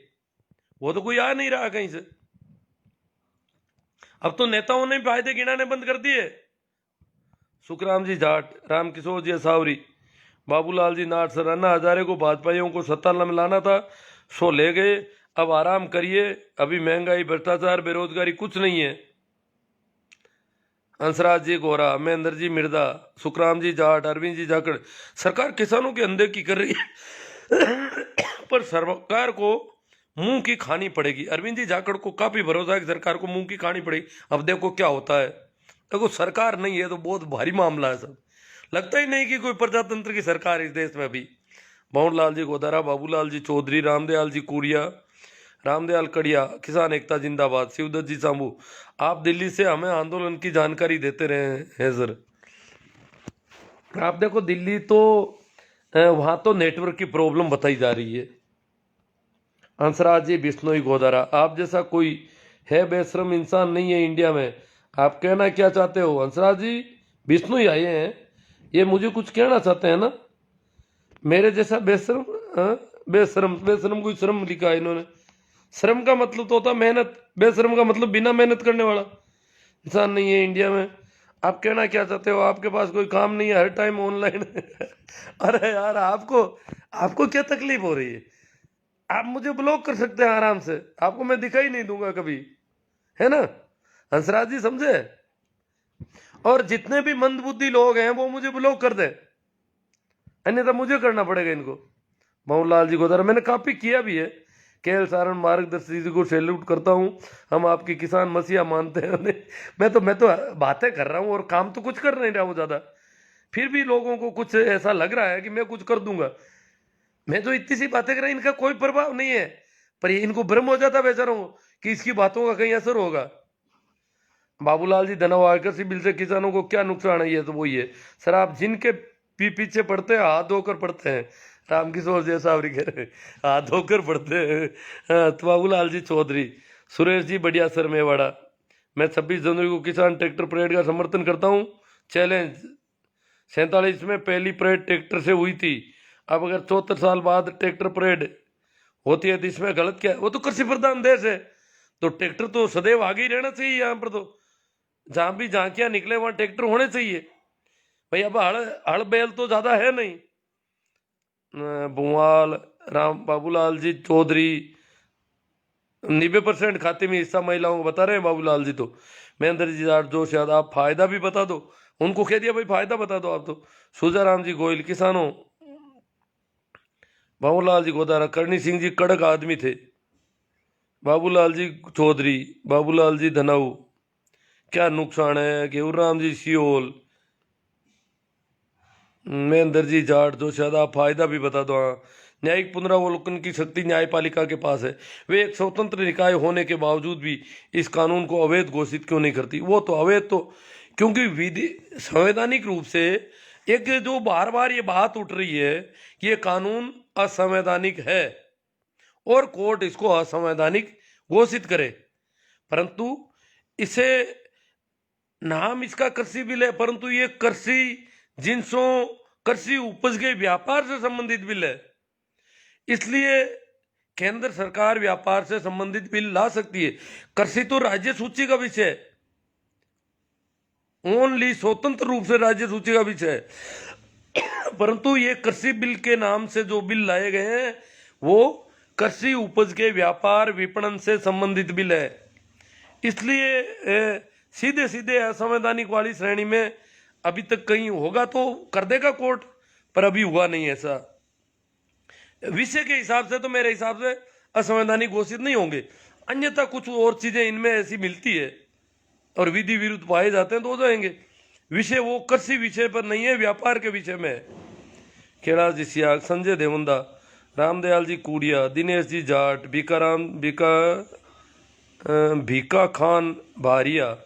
वो तो कोई आ नहीं रहा कहीं से। अब तो नेताओं ने फायदे गिनाने बंद कर दिए। सुखराम जी जाट, रामकिशोर जी सावरी, बाबूलाल जी नाट, सर अन्ना हजारे को भाजपाइयों को सत्ता में लाना था, सो ले गए। अब आराम करिए, अभी महंगाई, भ्रष्टाचार, बेरोजगारी कुछ नहीं है। हंसराज जी गोरा, महेंद्र जी मिर्दा, सुखराम जी जाट, अरविंद जी जाखड़, सरकार किसानों के अनदेखी कर रही है पर सरकार को मुंह की खानी पड़ेगी। अरविंद जी जाखड़ को काफी भरोसा है कि सरकार को मुंह की खानी पड़ेगी। अब देखो क्या होता है। देखो सरकार नहीं है तो बहुत भारी मामला है सब। लगता ही नहीं कि कोई प्रजातंत्र की सरकार इस देश में अभी। भवनलाल जी गोदारा, बाबूलाल जी चौधरी, रामदयाल जी कुरिया, रामदयाल कड़िया, किसान एकता जिंदाबाद, शिवदत्त जी सामू, आप दिल्ली से हमें आंदोलन की जानकारी देते रहे हैं सर। आप देखो दिल्ली तो वहां तो नेटवर्क की प्रॉब्लम बताई जा रही है। हंसराज जी बिश्नोई गोदारा, आप जैसा कोई है बेशरम इंसान नहीं है इंडिया में। आप कहना क्या चाहते हो? हंसराज जी बिश्नोई आए हैं, ये मुझे कुछ कहना चाहते हैं ना। मेरे जैसा बेशरम, बेशरम, बेशरम कोई श्रम लिखा है इन्होंने। श्रम का मतलब तो होता मेहनत, बेशरम का मतलब बिना मेहनत करने वाला इंसान नहीं है इंडिया में। आप कहना क्या चाहते हो? आपके पास कोई काम नहीं है, हर टाइम ऑनलाइन अरे यार आपको आपको क्या तकलीफ हो रही है? आप मुझे ब्लॉक कर सकते हैं आराम से, आपको मैं दिखाई नहीं दूंगा कभी, है ना हंसराज जी, समझे? और जितने भी मंदबुद्धि लोग हैं वो मुझे ब्लॉक कर दे, अन्यथा मुझे करना पड़ेगा इनको। मोहनलाल जी को दर मैंने काफी किया भी है। केएल सारण मार्गदर्शी जी को सैल्यूट करता हूं, हम आपकी किसान मसीहा मानते हैं उन्हें। मैं तो बातें कर रहा हूं और काम तो कुछ कर नहीं रहा हूं ज्यादा, फिर भी लोगों को कुछ ऐसा लग रहा है कि मैं कुछ कर दूंगा। मैं तो इतनी सी बातें कर रहा, इनका कोई प्रभाव नहीं है, पर इनको भ्रम हो जाता बेचारों को कि इसकी बातों का कहीं असर होगा। बाबूलाल जी धनवाकर सी बिल से किसानों को क्या नुकसान है? ये तो वही है सर, आप जिनके पीछे पड़ते हैं हाथ धोकर पड़ते हैं। रामकिशोर जी सावरी कह रहे हाथ धोकर पड़ते हैं। तो बाबूलाल जी चौधरी, सुरेश जी बढ़िया सर मेवाड़ा, मैं 26 जनवरी को किसान ट्रैक्टर परेड का समर्थन करता हूँ। चैलेंज 47 में पहली परेड ट्रैक्टर से हुई थी, अब अगर 74 साल बाद ट्रैक्टर परेड होती है तो इसमें गलत क्या है? वो तो कृषि प्रधान देश है, तो ट्रैक्टर तो सदैव आगे ही रहना चाहिए। यहाँ पर तो जहां भी झांकियां निकले वहां ट्रैक्टर होने चाहिए भाई। अब हड़ बैल तो ज्यादा है नहीं। बुवाल राम, बाबूलाल जी चौधरी, 90% खाते में हिस्सा महिलाओं को बता रहे हैं बाबूलाल जी। तो महेंद्र जी जोश याद, आप फायदा भी बता दो। उनको कह दिया भाई फायदा बता दो आप। तो सुजाराम जी गोयल किसानों, बाबूलाल जी गोदारा, करणी सिंह जी कड़क आदमी थे, बाबूलाल जी चौधरी, बाबूलाल जी धनाऊ, क्या नुकसान है, घेवराम जी सियोल, महेंद्र जी जाट, जो शायद आप फायदा भी बता दो। हाँ, न्यायिक पुनरावलोकन की शक्ति न्यायपालिका के पास है, वे एक स्वतंत्र निकाय होने के बावजूद भी इस कानून को अवैध घोषित क्यों नहीं करती? वो तो अवैध तो क्योंकि विधि संवैधानिक रूप से एक जो बार बार ये बात उठ रही है कि ये कानून असंवैधानिक है और कोर्ट इसको असंवैधानिक घोषित करे, परंतु इसे नाम इसका कृषि बिल है, परंतु ये कृषि जिनसों कृषि उपज के व्यापार से संबंधित बिल है। इसलिए केंद्र सरकार व्यापार से संबंधित बिल ला सकती है। कृषि तो राज्य सूची का विषय है, ओनली स्वतंत्र रूप से राज्य सूची का विषय है, परंतु ये कृषि बिल के नाम से जो बिल लाए गए हैं वो कृषि उपज के व्यापार विपणन से संबंधित बिल है। इसलिए सीधे सीधे असंवैधानिक वाली श्रेणी में अभी तक कहीं होगा तो कर देगा कोर्ट, पर अभी हुआ नहीं ऐसा। विषय के हिसाब से तो मेरे हिसाब से असंवैधानिक घोषित नहीं होंगे, अन्यथा कुछ और चीजें इनमें ऐसी मिलती है और विधि विरुद्ध पाए जाते हैं तो हो जाएंगे। विषय वो कृषि विषय पर नहीं है, व्यापार के विषय में है। कैलाश जी सियाग, संजय देवंदा, रामदयाल जी कूड़िया, दिनेश जी जाट, भीका खान भारिया,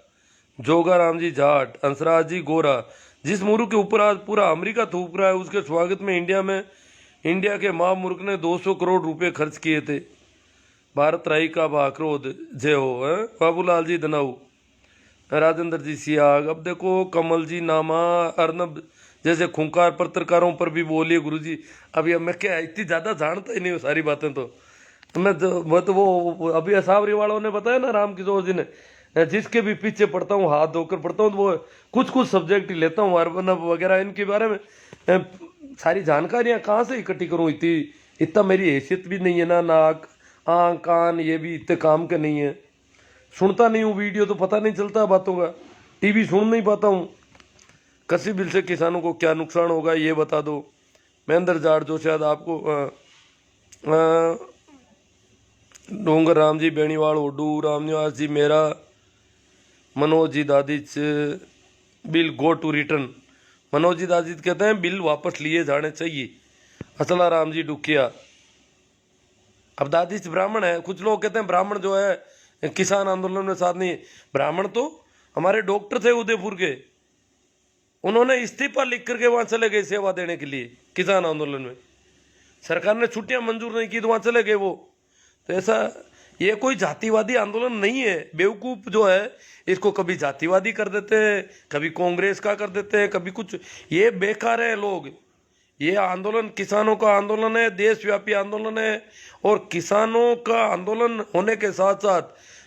जोगाराम जी जाट, हंसराज जी गोरा। जिस मुल्क के ऊपर आज पूरा अमेरिका थूक रहा है उसके स्वागत में इंडिया के महामुल्क ने 200 करोड़ रुपए खर्च किए थे। भारत राई का बाक्रोध जय हो। बाबूलाल जी धनाऊ, राजेंद्र जी सियाग। अब देखो कमल जी नामा, अर्नब जैसे खूंखार पत्रकारों पर भी बोलिए गुरुजी। अभी मैं क्या इतनी ज्यादा जानता ही नहीं हूँ सारी बातें, तो मैं तो वो अभी असावरी वालों ने बताया ना, राम किशोर जी ने, जिसके भी पीछे पढ़ता हूँ हाथ धोकर पढ़ता हूँ, तो वो कुछ सब्जेक्ट ही लेता हूँ अर्नब वगैरह इनके बारे में सारी जानकारियां कहाँ से इकट्ठी करूँ। इतना मेरी हैसियत भी नहीं है ना, नाक आँख कान ये भी इतने काम के नहीं है, सुनता नहीं हूँ वीडियो तो पता नहीं चलता बातों का, टीवी सुन नहीं पाता हूँ। कृषि बिल से किसानों को क्या नुकसान होगा ये बता दो। महेंद्र जाट, जो शायद आपको डोंगर राम जी बेणीवाल ओडू, रामनिवास जी मेरा, Manoj ji Dadhich, bill go to return. Manoj ji Dadhich कहते हैं बिल वापस लिए जाने चाहिए। असला राम जी डुकिया, अब दादिच ब्राह्मण है, कुछ लोग कहते हैं ब्राह्मण जो है किसान आंदोलन में साथ नहीं है। ब्राह्मण तो हमारे डॉक्टर थे उदयपुर के, उन्होंने इस्तीफा लिख करके वहां चले गए सेवा देने के लिए किसान आंदोलन में, सरकार ने छुट्टियां मंजूर नहीं की तो वहां चले गए वो। तो ऐसा ये कोई जातिवादी आंदोलन नहीं है। बेवकूफ जो है इसको कभी जातिवादी कर देते हैं, कभी कांग्रेस का कर देते हैं, कभी कुछ, ये बेकार है लोग। ये आंदोलन किसानों का आंदोलन है, देशव्यापी आंदोलन है, और किसानों का आंदोलन होने के साथ साथ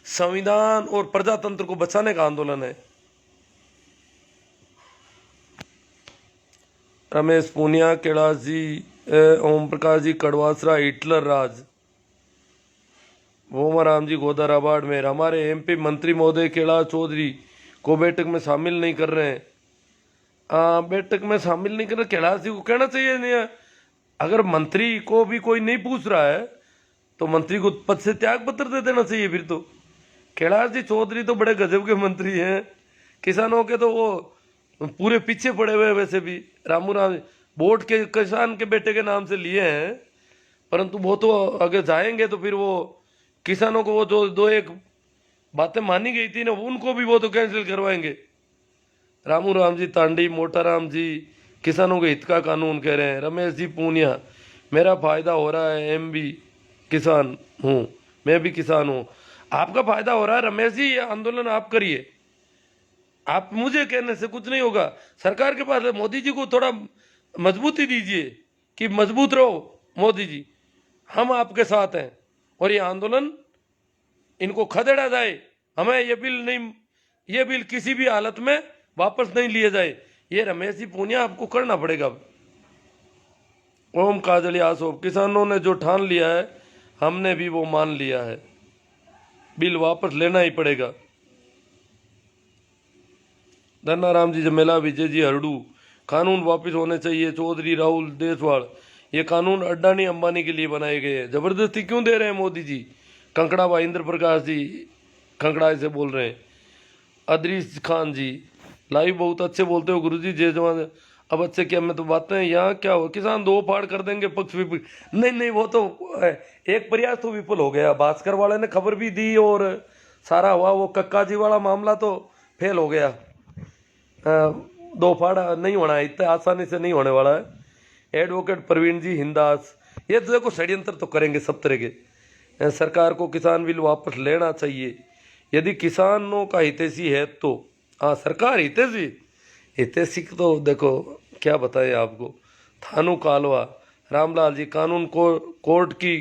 संविधान और प्रजातंत्र को बचाने का आंदोलन है। रमेश पूनिया, कैलाश जी, ओम प्रकाश जी कड़वासरा, हिटलर राज, वोमाराम जी गोदारा बाड़मेर। हमारे एमपी मंत्री महोदय कैलाश चौधरी को बैठक में शामिल नहीं कर रहे हैं। बैठक में शामिल नहीं कर रहे, कैलाश जी को कहना चाहिए नहीं। अगर मंत्री को भी कोई नहीं पूछ रहा है तो मंत्री को पद से त्याग पत्र दे देना चाहिए फिर तो। कैलाश जी चौधरी तो बड़े गजब के मंत्री हैं, किसानों के तो वो पूरे पीछे पड़े हुए। वैसे भी रामू राम वोट के किसान के बेटे के नाम से लिए हैं, परंतु वो तो अगर जाएंगे तो फिर वो किसानों को वो जो दो एक बातें मानी गई थी ना उनको भी वो तो कैंसिल करवाएंगे। रामू राम जी तांडी, मोटाराम जी किसानों के हित का कानून कह रहे हैं। रमेश जी पूनिया, मेरा फायदा हो रहा है, एम भी किसान हूँ, मैं भी किसान हूँ। आपका फायदा हो रहा है रमेश जी, ये आंदोलन आप करिए, आप मुझे कहने से कुछ नहीं होगा। सरकार के पास मोदी जी को थोड़ा मजबूती दीजिए कि मजबूत रहो मोदी जी, हम आपके साथ हैं और ये आंदोलन इनको खदेड़ा जाए। हमें ये बिल किसी भी हालत में वापस नहीं लिए जाए। ये रमेश जी पूनिया आपको करना पड़ेगा। ओम काजली आसोप, किसानों ने जो ठान लिया है हमने भी वो मान लिया है, बिल वापस लेना ही पड़ेगा। धन्नाराम जी जमेला, विजय जी हरडू, कानून वापस होने चाहिए। चौधरी राहुल देसवाल, ये कानून अडानी अंबानी के लिए बनाए गए हैं, जबरदस्ती क्यों दे रहे हैं मोदी जी। कंकड़ा भाई इंद्र प्रकाश जी कंकड़ा से बोल रहे हैं। अदरीस खान जी, लाइव बहुत अच्छे बोलते हो गुरुजी, जय जवान। अब अच्छे क्या, मैं तो बातें यहाँ क्या हो, किसान दो फाड़ कर देंगे पक्ष विपक्ष। नहीं नहीं, वो तो एक प्रयास तो विफल हो गया। भास्कर वाले ने खबर भी दी और सारा हुआ, वो कक्का जी वाला मामला तो फेल हो गया। दो फाड़ नहीं होना है, इतने आसानी से नहीं होने वाला है। एडवोकेट प्रवीण जी हिंदास, ये तो देखो षड्यंत्र तो करेंगे सब तरह के। सरकार को किसान बिल वापस लेना चाहिए यदि किसानों का हितैषी है तो। हाँ, सरकार हितैषी, हितैषी तो देखो क्या बताएं आपको। थानू कालवा, रामलाल जी, कानून को कोर्ट की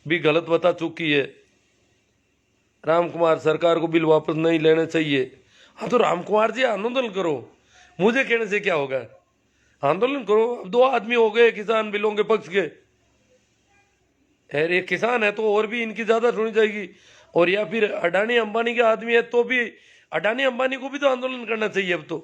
भी गलत बता चुकी है। राम कुमार, सरकार को बिल वापस नहीं लेने चाहिए। हाँ तो राम कुमार जी आंदोलन करो, मुझे कहने से क्या होगा, आंदोलन करो। अब दो आदमी हो गए किसान बिलों के पक्ष के, ये किसान है तो और भी इनकी ज्यादा सुनी जाएगी। और या फिर अडानी अंबानी के आदमी है तो भी अडानी अंबानी को भी तो आंदोलन करना चाहिए अब तो।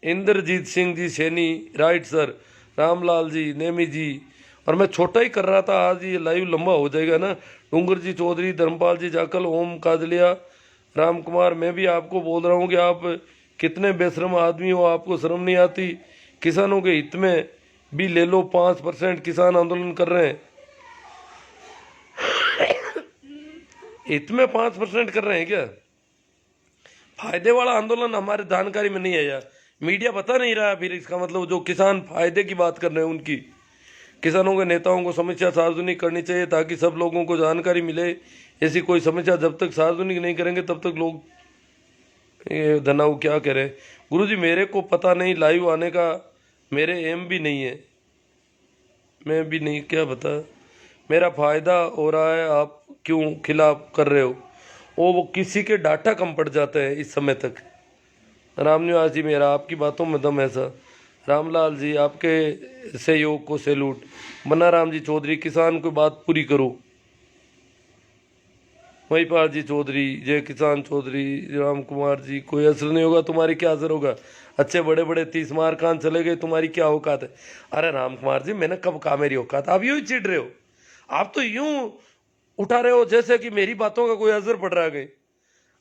Indrajit Singh ji Saini, right sir. रामलाल जी, नेमी जी, और मैं छोटा ही कर रहा था, आज ये लाइव लंबा हो जाएगा ना। डूंगर जी चौधरी, धर्मपाल जी जाकल, ओम काजलिया, राम कुमार, मैं भी आपको बोल रहा हूँ कि आप कितने बेशरम आदमी हो, आपको शर्म नहीं आती। किसानों के हित में भी ले लो, 5% किसान आंदोलन कर रहे हैं, हित में 5% कर रहे हैं क्या। फायदे वाला आंदोलन हमारे जानकारी में नहीं है यार, मीडिया बता नहीं रहा। फिर इसका मतलब जो किसान फायदे की बात कर रहे हैं उनकी, किसानों के नेताओं को समस्या सार्वजनिक करनी चाहिए ताकि सब लोगों को जानकारी मिले। ऐसी कोई समस्या जब तक सार्वजनिक नहीं करेंगे तब तक लोग, ये धनाऊ क्या कह रहे हैं। गुरुजी मेरे को पता नहीं, लाइव आने का मेरे एम भी नहीं है, मैं भी नहीं, क्या बता, मेरा फायदा हो रहा है, आप क्यों खिलाफ कर रहे हो। वो किसी के डाटा कम पड़ जाते हैं इस समय तक। रामनिवास जी मेरा, आपकी बातों में दम है सर। रामलाल जी, आपके सहयोग को सैल्यूट। मन्नाराम जी चौधरी, किसान की बात पूरी करो। महिपाल जी चौधरी, जय किसान चौधरी। राम कुमार जी, कोई असर नहीं होगा, तुम्हारी क्या असर होगा, अच्छे बड़े बड़े 30 मार कान चले गए, तुम्हारी क्या औकात है। अरे राम कुमार जी, मैंने कब कहा मेरी औकात, आप यूं ही चिढ़ रहे हो, आप तो यूं उठा रहे हो जैसे कि मेरी बातों का कोई असर पड़ रहा है।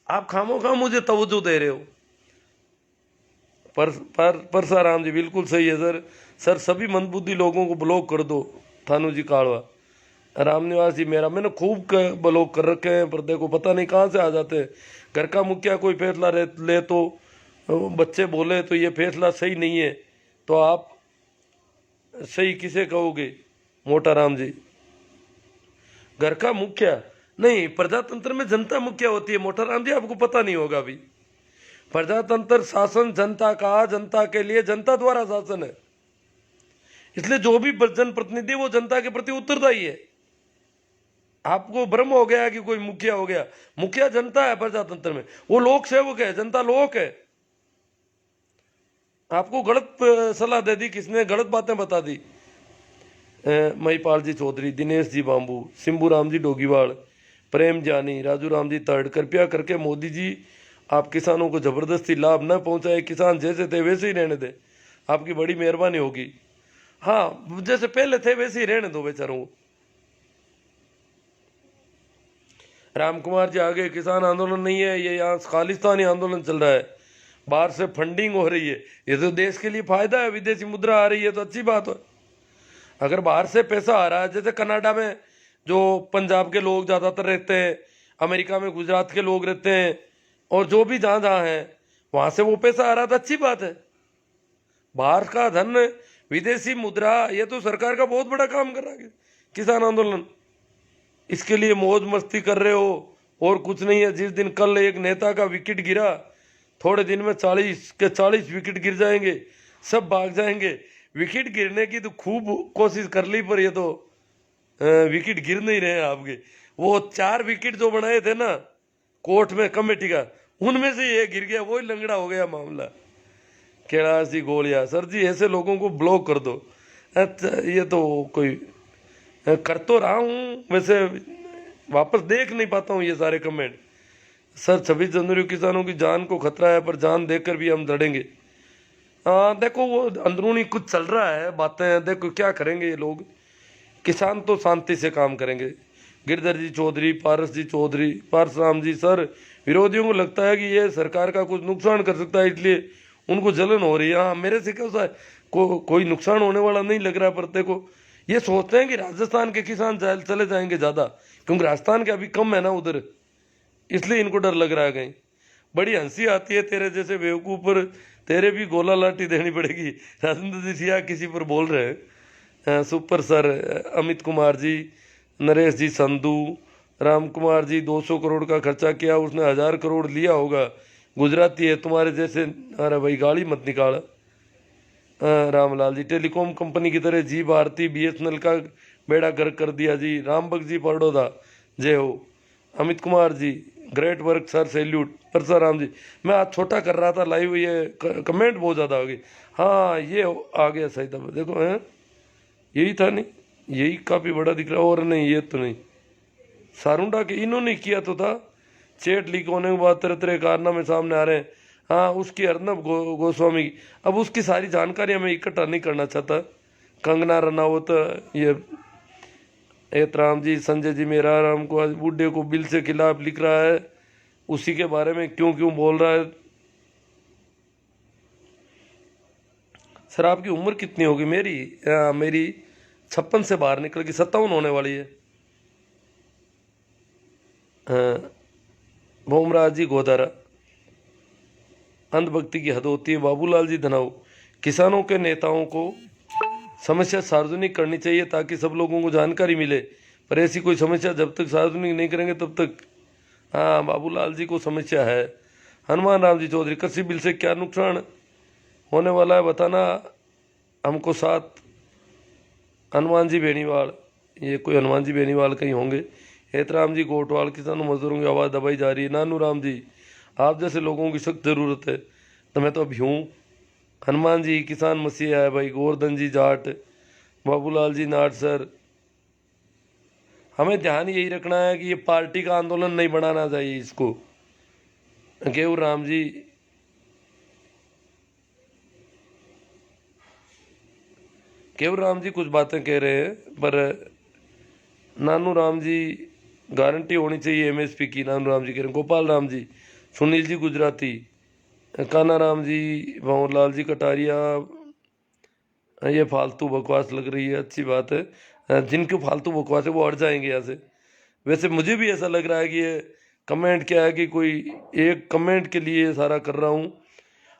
आप खामो खाम मुझे तवज्जो दे रहे हो। परसाराम जी, बिल्कुल सही है सर। सर सभी मंदबुद्धि लोगों को ब्लॉक कर दो। थानू जी कालवा। रामनिवास जी मेरा, मैंने खूब ब्लॉक कर रखे हैं, पर देखो पता नहीं कहाँ से आ जाते हैं। घर का मुखिया कोई फैसला ले तो बच्चे बोले तो ये फैसला सही नहीं है, तो आप सही किसे कहोगे। मोटा राम जी, घर का मुखिया नहीं, प्रजातंत्र में जनता मुखिया होती है। मोटा राम जी आपको पता नहीं होगा अभी, प्रजातंत्र शासन जनता का, जनता के लिए, जनता द्वारा शासन है, इसलिए जो भी जनप्रतिनिधि वो जनता के प्रति उत्तरदायी है। आपको भ्रम हो गया कि कोई मुखिया हो गया, मुखिया जनता है प्रजातंत्र में, वो लोक सेवक है, जनता लोक है। आपको गलत सलाह दे दी किसने, गलत बातें बता दी। महिपाल जी चौधरी, दिनेश जी बाम्बू, सिंबू राम जी डोगीवाड़, प्रेम जानी, राजू राम जी तर्ड, कृपया करके मोदी जी आप किसानों को जबरदस्ती लाभ न पहुंचाए, किसान जैसे थे वैसे ही रहने दे, आपकी बड़ी मेहरबानी होगी। हाँ, जैसे पहले थे वैसे ही रहने दो बेचारों को। राम कुमार जी आगे, किसान आंदोलन नहीं है ये, यहाँ खालिस्तानी आंदोलन चल रहा है, बाहर से फंडिंग हो रही है, ये तो देश के लिए फायदा है, विदेशी मुद्रा आ रही है तो अच्छी बात है। अगर बाहर से पैसा आ रहा है, जैसे कनाडा में जो पंजाब के लोग ज़्यादातर रहते हैं, अमेरिका में गुजरात के लोग रहते हैं, और जो भी जहाँ जहाँ हैं वहाँ से वो पैसा आ रहा था, अच्छी बात है। बाहर का धन, विदेशी मुद्रा, ये तो सरकार का बहुत बड़ा काम कर रहा है किसान आंदोलन। इसके लिए मौज मस्ती कर रहे हो और कुछ नहीं है। जिस दिन कल एक नेता का विकेट गिरा, थोड़े दिन में 40 के 40 विकेट गिर जाएंगे, सब भाग जाएंगे। विकेट गिरने की तो खूब कोशिश कर ली, पर ये तो विकेट गिर नहीं रहे हैं आपके। वो 4 विकेट जो बनाए थे ना कोर्ट में कमेटी का, उनमें से ये गिर गया, वही लंगड़ा हो गया मामला। कैलाश जी गोलिया, सर जी ऐसे लोगों को ब्लॉक कर दो। अच्छा, ये तो कोई कर तो रहा हूँ वैसे, वापस देख नहीं पाता हूँ ये सारे कमेंट। सर 26 जनवरी किसानों की जान को खतरा है, पर जान देकर भी हम लड़ेंगे। हाँ देखो, वो अंदरूनी कुछ चल रहा है बातें, देखो क्या करेंगे ये लोग। किसान तो शांति से काम करेंगे। गिरधर जी चौधरी, पारस जी चौधरी, पारसराम जी, सर विरोधियों को लगता है कि ये सरकार का कुछ नुकसान कर सकता है, इसलिए उनको जलन हो रही है। हाँ, मेरे से क्या है, कोई नुकसान होने वाला नहीं लग रहा है, पर देखो ये सोचते हैं कि राजस्थान के किसान चले जाएंगे ज़्यादा, क्योंकि राजस्थान के अभी कम है ना उधर, इसलिए इनको डर लग रहा है कहीं। बड़ी हंसी आती है तेरे जैसे बेवकूफ़ पर, तेरे भी गोला लाठी देनी पड़ेगी। राजेंद्र जी सिया किसी पर बोल रहे हैं। सुपर सर, अमित कुमार जी, नरेश जी संधू, राम कुमार जी, 200 करोड़ का खर्चा किया, उसने 1000 करोड़ लिया होगा, गुजराती है तुम्हारे जैसे। अरे भाई गाली मत निकाल। रामलाल जी, टेलीकॉम कंपनी की तरह जी भारती BSNL का बेड़ा गर्क कर दिया जी। रामबक जी परोदा, जय हो। Amit Kumar ji, great work sir, salute. Parsaram ji, मैं आज छोटा कर रहा था लाइव, ये कमेंट बहुत ज़्यादा आ गई। हाँ ये आ गया सही था, देखो हैं, यही था नहीं, यही काफ़ी बड़ा दिख रहा है, और नहीं ये तो नहीं, सारुंडा के इन्होंने किया तो था। चेट लीक होने के बाद तरह तरह कारनामे सामने आ रहे हैं। हाँ, उसकी अर्नब गोस्वामी की, अब उसकी सारी जानकारी मैं इकट्ठा नहीं करना चाहता। कंगना रनावत, ये एतराम जी, संजय जी, मेरा राम को बूढ़े को बिल से खिलाफ लिख रहा है, उसी के बारे में क्यों क्यों बोल रहा है। सर आपकी उम्र कितनी होगी? मेरी 56 से बाहर निकल के 57 होने वाली है। भोमराज जी गोदारा, अंधभक्ति की हद होती है। बाबूलाल जी धनाऊ, किसानों के नेताओं को समस्या सार्वजनिक करनी चाहिए ताकि सब लोगों को जानकारी मिले, पर ऐसी कोई समस्या जब तक सार्वजनिक नहीं करेंगे तब तक। हाँ, बाबूलाल जी को समस्या है। हनुमान राम जी चौधरी, कृषि बिल से क्या नुकसान होने वाला है बताना हमको साथ। हनुमान जी बेनीवाल, ये कोई हनुमान जी बेनीवाल कहीं होंगे। हेतराम जी कोटवाल, किसानों मजदूरों की आवाज़ दबाई जा रही है। नानू राम जी, आप जैसे लोगों की सख्त ज़रूरत है, तो मैं तो अभी हूँ। हनुमान जी, किसान मसीहा है भाई। गोवर्धन जी जाट, बाबूलाल जी नाट सर, हमें ध्यान यही रखना है कि ये पार्टी का आंदोलन नहीं बनाना चाहिए इसको। गेहूँ राम जी, केवल राम जी कुछ बातें कह रहे हैं, पर नानू राम जी गारंटी होनी चाहिए MSP की। नानू राम जी कह रहे हैं। गोपाल राम जी, सुनील जी गुजराती, काना राम जी, भंवरलाल जी कटारिया, ये फालतू बकवास लग रही है, अच्छी बात है। जिनकी फालतू बकवास है वो हट जाएंगे यहाँ से। वैसे मुझे भी ऐसा लग रहा है कि ये कमेंट क्या है कि कोई एक कमेंट के लिए सारा कर रहा हूँ।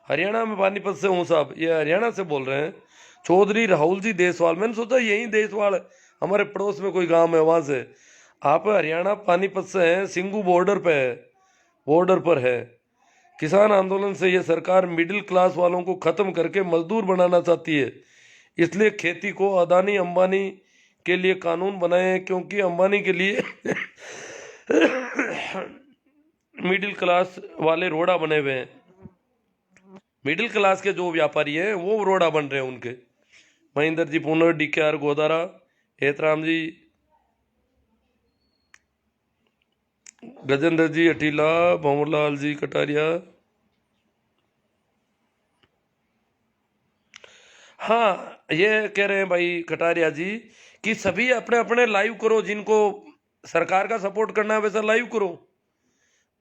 हरियाणा में पानीपत से हूँ साहब, ये हरियाणा से बोल रहे हैं। चौधरी राहुल जी देसवाल, मैंने सोचा यही देसवाल हमारे पड़ोस में कोई गांव है वहाँ से। आप हरियाणा पानीपत से हैं, सिंगू बॉर्डर पे है, बॉर्डर पर है। किसान आंदोलन से ये सरकार मिडिल क्लास वालों को खत्म करके मजदूर बनाना चाहती है, इसलिए खेती को अदानी अंबानी के लिए कानून बनाए, क्योंकि अंबानी के लिए मिडिल क्लास वाले रोड़ा बने हुए हैं। मिडिल क्लास के जो व्यापारी हैं वो रोड़ा बन रहे हैं उनके। महेंद्र जी पुनर, DKR गोदारा, हेतराम जी, गजेंद्र जी अटीला, भंवरलाल जी कटारिया। हाँ, ये कह रहे हैं भाई कटारिया जी कि सभी अपने अपने लाइव करो, जिनको सरकार का सपोर्ट करना है वैसा लाइव करो।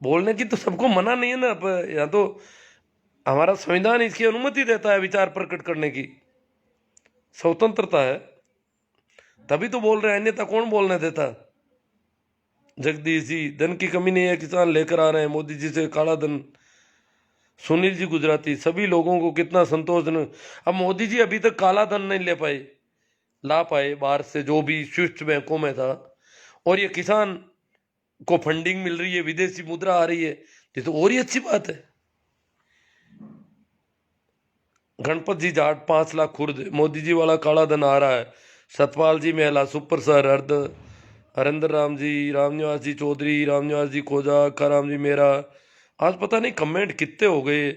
बोलने की तो सबको मना नहीं है ना, या तो हमारा संविधान इसकी अनुमति देता है विचार प्रकट करने की, स्वतंत्रता है, तभी तो बोल रहे हैं, अन्यथा कौन बोलने देता। जगदीश जी, धन की कमी नहीं है, किसान लेकर आ रहे हैं मोदी जी से काला धन। सुनील जी गुजराती, सभी लोगों को कितना संतोष। अब मोदी जी अभी तक काला धन नहीं ला पाए बाहर से, जो भी स्विफ्ट बैंकों में था, और ये किसान को फंडिंग मिल रही है, विदेशी मुद्रा आ रही है, ये तो और ही अच्छी बात है। गणपत जी जाट, 5 लाख खुर्द, मोदी जी वाला काला धन आ रहा है। सतपाल जी मेहला, सुपर सर, हरिंदर राम जी, रामनिवास जी चौधरी, रामनिवास जी खोजा, अक्का राम जी मेरा। आज पता नहीं कमेंट कितने हो गए,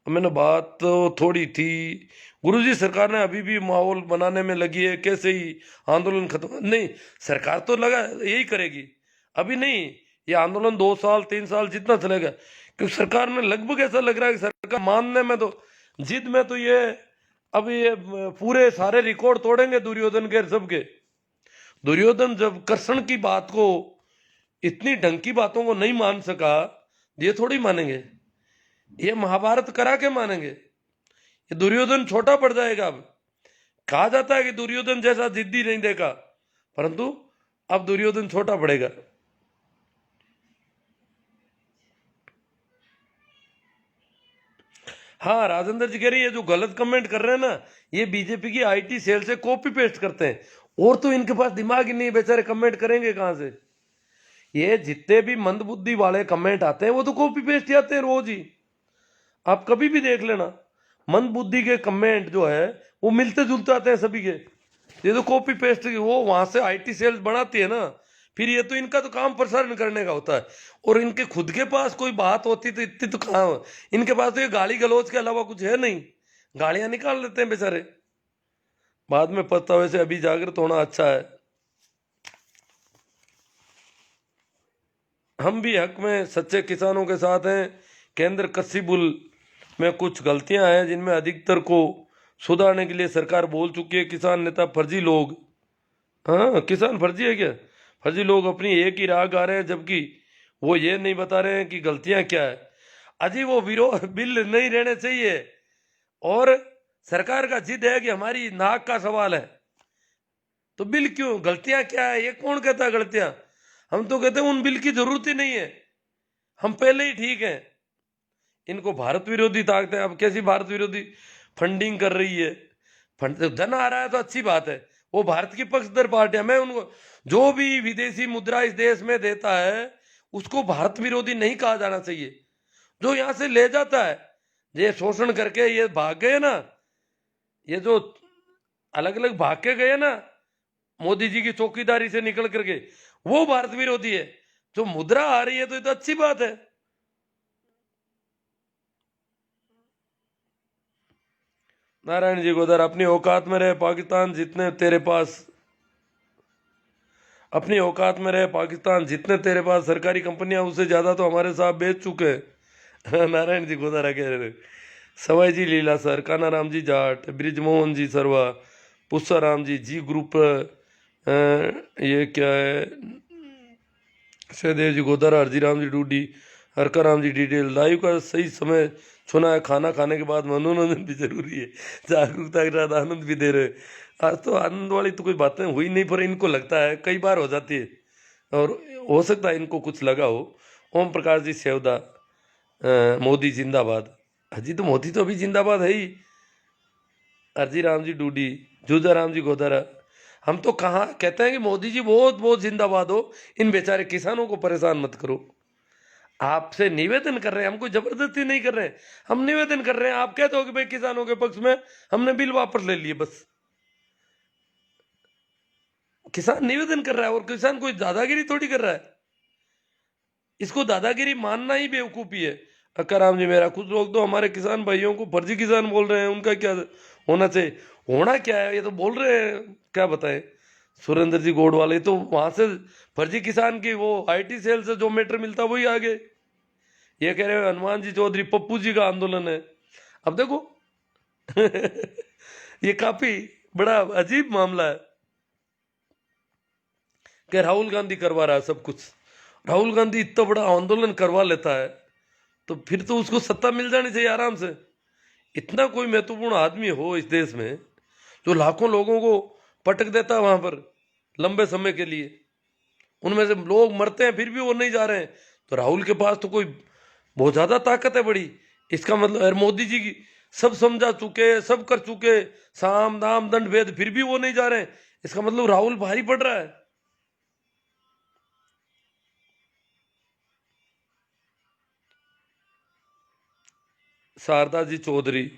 मैंने बात तो थोड़ी थी। गुरुजी, सरकार ने अभी भी माहौल बनाने में लगी है, कैसे ही आंदोलन खत्म नहीं, सरकार तो लगा यही करेगी। अभी नहीं, ये आंदोलन 2 साल 3 साल जितना चलेगा, क्योंकि सरकार ने लगभग ऐसा लग रहा है कि सरकार मानने में तो, जिद में तो ये अब ये पूरे सारे रिकॉर्ड तोड़ेंगे दुर्योधन के सबके। दुर्योधन जब कृष्ण की बात को, इतनी ढंग की बातों को नहीं मान सका, ये थोड़ी मानेंगे, ये महाभारत करा के मानेंगे। ये दुर्योधन छोटा पड़ जाएगा। अब कहा जाता है कि दुर्योधन जैसा जिद्दी नहीं देखा, परंतु अब दुर्योधन छोटा पड़ेगा। हाँ, राजेंद्र जी कह रही है जो गलत कमेंट कर रहे हैं ना, ये बीजेपी की आईटी सेल से कॉपी पेस्ट करते हैं, और तो इनके पास दिमाग ही नहीं, बेचारे कमेंट करेंगे कहां से। ये जितने भी मंदबुद्धि वाले कमेंट आते हैं वो तो कॉपी पेस्ट ही आते हैं रोज ही। आप कभी भी देख लेना, मंदबुद्धि के कमेंट जो है वो मिलते जुलते आते हैं सभी के। ये तो कॉपी पेस्ट वो वहां से आईटी सेल्स बनाती है ना, फिर ये तो इनका तो काम प्रसारण करने का होता है। और इनके खुद के पास कोई बात होती तो इतनी तो कहाँ, इनके पास तो ये गाली गलौज के अलावा कुछ है नहीं, गालियां निकाल लेते हैं बेचारे। बाद में पछतावे से अभी जागृत होना अच्छा है। हम भी हक में सच्चे किसानों के साथ हैं। केंद्र कृषि बिल में कुछ गलतियां हैं जिनमें अधिकतर को सुधारने के लिए सरकार बोल चुकी है। किसान नेता फर्जी लोग, हाँ किसान फर्जी है क्या? फर्जी लोग अपनी एक ही राह गा रहे हैं, जबकि वो ये नहीं बता रहे हैं कि गलतियां क्या है। अजी वो विरोध बिल नहीं रहने चाहिए, और सरकार का जिद है कि हमारी नाक का सवाल है, तो बिल क्यों? गलतियां क्या है? ये कौन कहता है गलतियां? हम तो कहते हैं उन बिल की जरूरत ही नहीं है, हम पहले ही ठीक हैं। इनको भारत विरोधी ताकतें, अब कैसी भारत विरोधी फंडिंग कर रही है? फंड धन आ रहा है तो अच्छी बात है, वो भारत की पक्षधर पार्टियां, मैं उनको, जो भी विदेशी मुद्रा इस देश में देता है उसको भारत विरोधी नहीं कहा जाना चाहिए। जो यहां से ले जाता है, ये शोषण करके ये भाग गए ना, ये जो अलग अलग भाग के गए ना मोदी जी की चौकीदारी से निकल करके, वो भारत विरोधी है। जो मुद्रा आ रही है तो ये तो अच्छी बात है। नारायण जी गोदर, अपनी औकात में रहे पाकिस्तान जितने तेरे पास, अपनी औकात में रहे पाकिस्तान जितने तेरे पास सरकारी कंपनियां उससे ज्यादा तो हमारे साथ बेच चुके हैं। नारायण जी गोदारा कह रहे, सवाई जी लीला सर, काना राम जी जाट, ब्रिजमोहन जी सरवा, पुष्सा राम जी ग्रुप, ये क्या है, सहदेव जी गोदारा, हरजी राम जी डूडी, हरका राम जी डिटेल। लाइव का सही समय चुना है, खाना खाने के बाद मनोरंजन भी जरूरी है, जागरूकता के साथ आनंद भी दे रहे। आज तो आनंद वाली तो कोई बातें हुई नहीं, पर इनको लगता है कई बार हो जाती है, और हो सकता है इनको कुछ लगा हो। ओम प्रकाश जी सेवदा, मोदी जिंदाबाद। अजी तो मोदी तो अभी जिंदाबाद है ही। अर्जी राम जी डूडी, जूजा राम जी गोदारा, हम तो कहाँ कहते हैं कि मोदी जी बहुत बहुत जिंदाबाद हो, इन बेचारे किसानों को परेशान मत करो। आपसे निवेदन कर रहे हैं, हम कोई जबरदस्ती नहीं कर रहे हैं, हम निवेदन कर रहे हैं। आप कहते हो कि भाई किसानों के पक्ष में, हमने बिल वापस ले लिए, बस किसान निवेदन कर रहा है, और किसान कोई दादागिरी थोड़ी कर रहा है। इसको दादागिरी मानना ही बेवकूफी है। अक्काराम जी मेरा, कुछ लोग तो हमारे किसान भाइयों को फर्जी किसान बोल रहे हैं, उनका क्या होना चाहिए? होना क्या है, ये तो बोल रहे हैं, क्या बताएं। सुरेंद्र जी गोड वाले तो वहां से फर्जी किसान की वो आईटी सेल से जो मैटर मिलता वही आगे, ये कह रहे हैं हनुमान जी चौधरी पप्पू जी का आंदोलन है। अब देखो ये काफी बड़ा अजीब मामला है कि राहुल गांधी करवा रहा है सब कुछ। राहुल गांधी इतना बड़ा आंदोलन करवा लेता है तो फिर तो उसको सत्ता मिल जानी चाहिए आराम से। इतना कोई महत्वपूर्ण आदमी हो इस देश में जो लाखों लोगों को पटक देता है वहां पर लंबे समय के लिए, उनमें से लोग मरते हैं फिर भी वो नहीं जा रहे हैं, तो राहुल के पास तो कोई बहुत ज्यादा ताकत है बड़ी। इसका मतलब, और मोदी जी की सब समझा चुके, सब कर चुके, साम दाम दंड भेद, फिर भी वो नहीं जा रहे हैं, इसका मतलब राहुल भारी पड़ रहा है। शारदा जी चौधरी,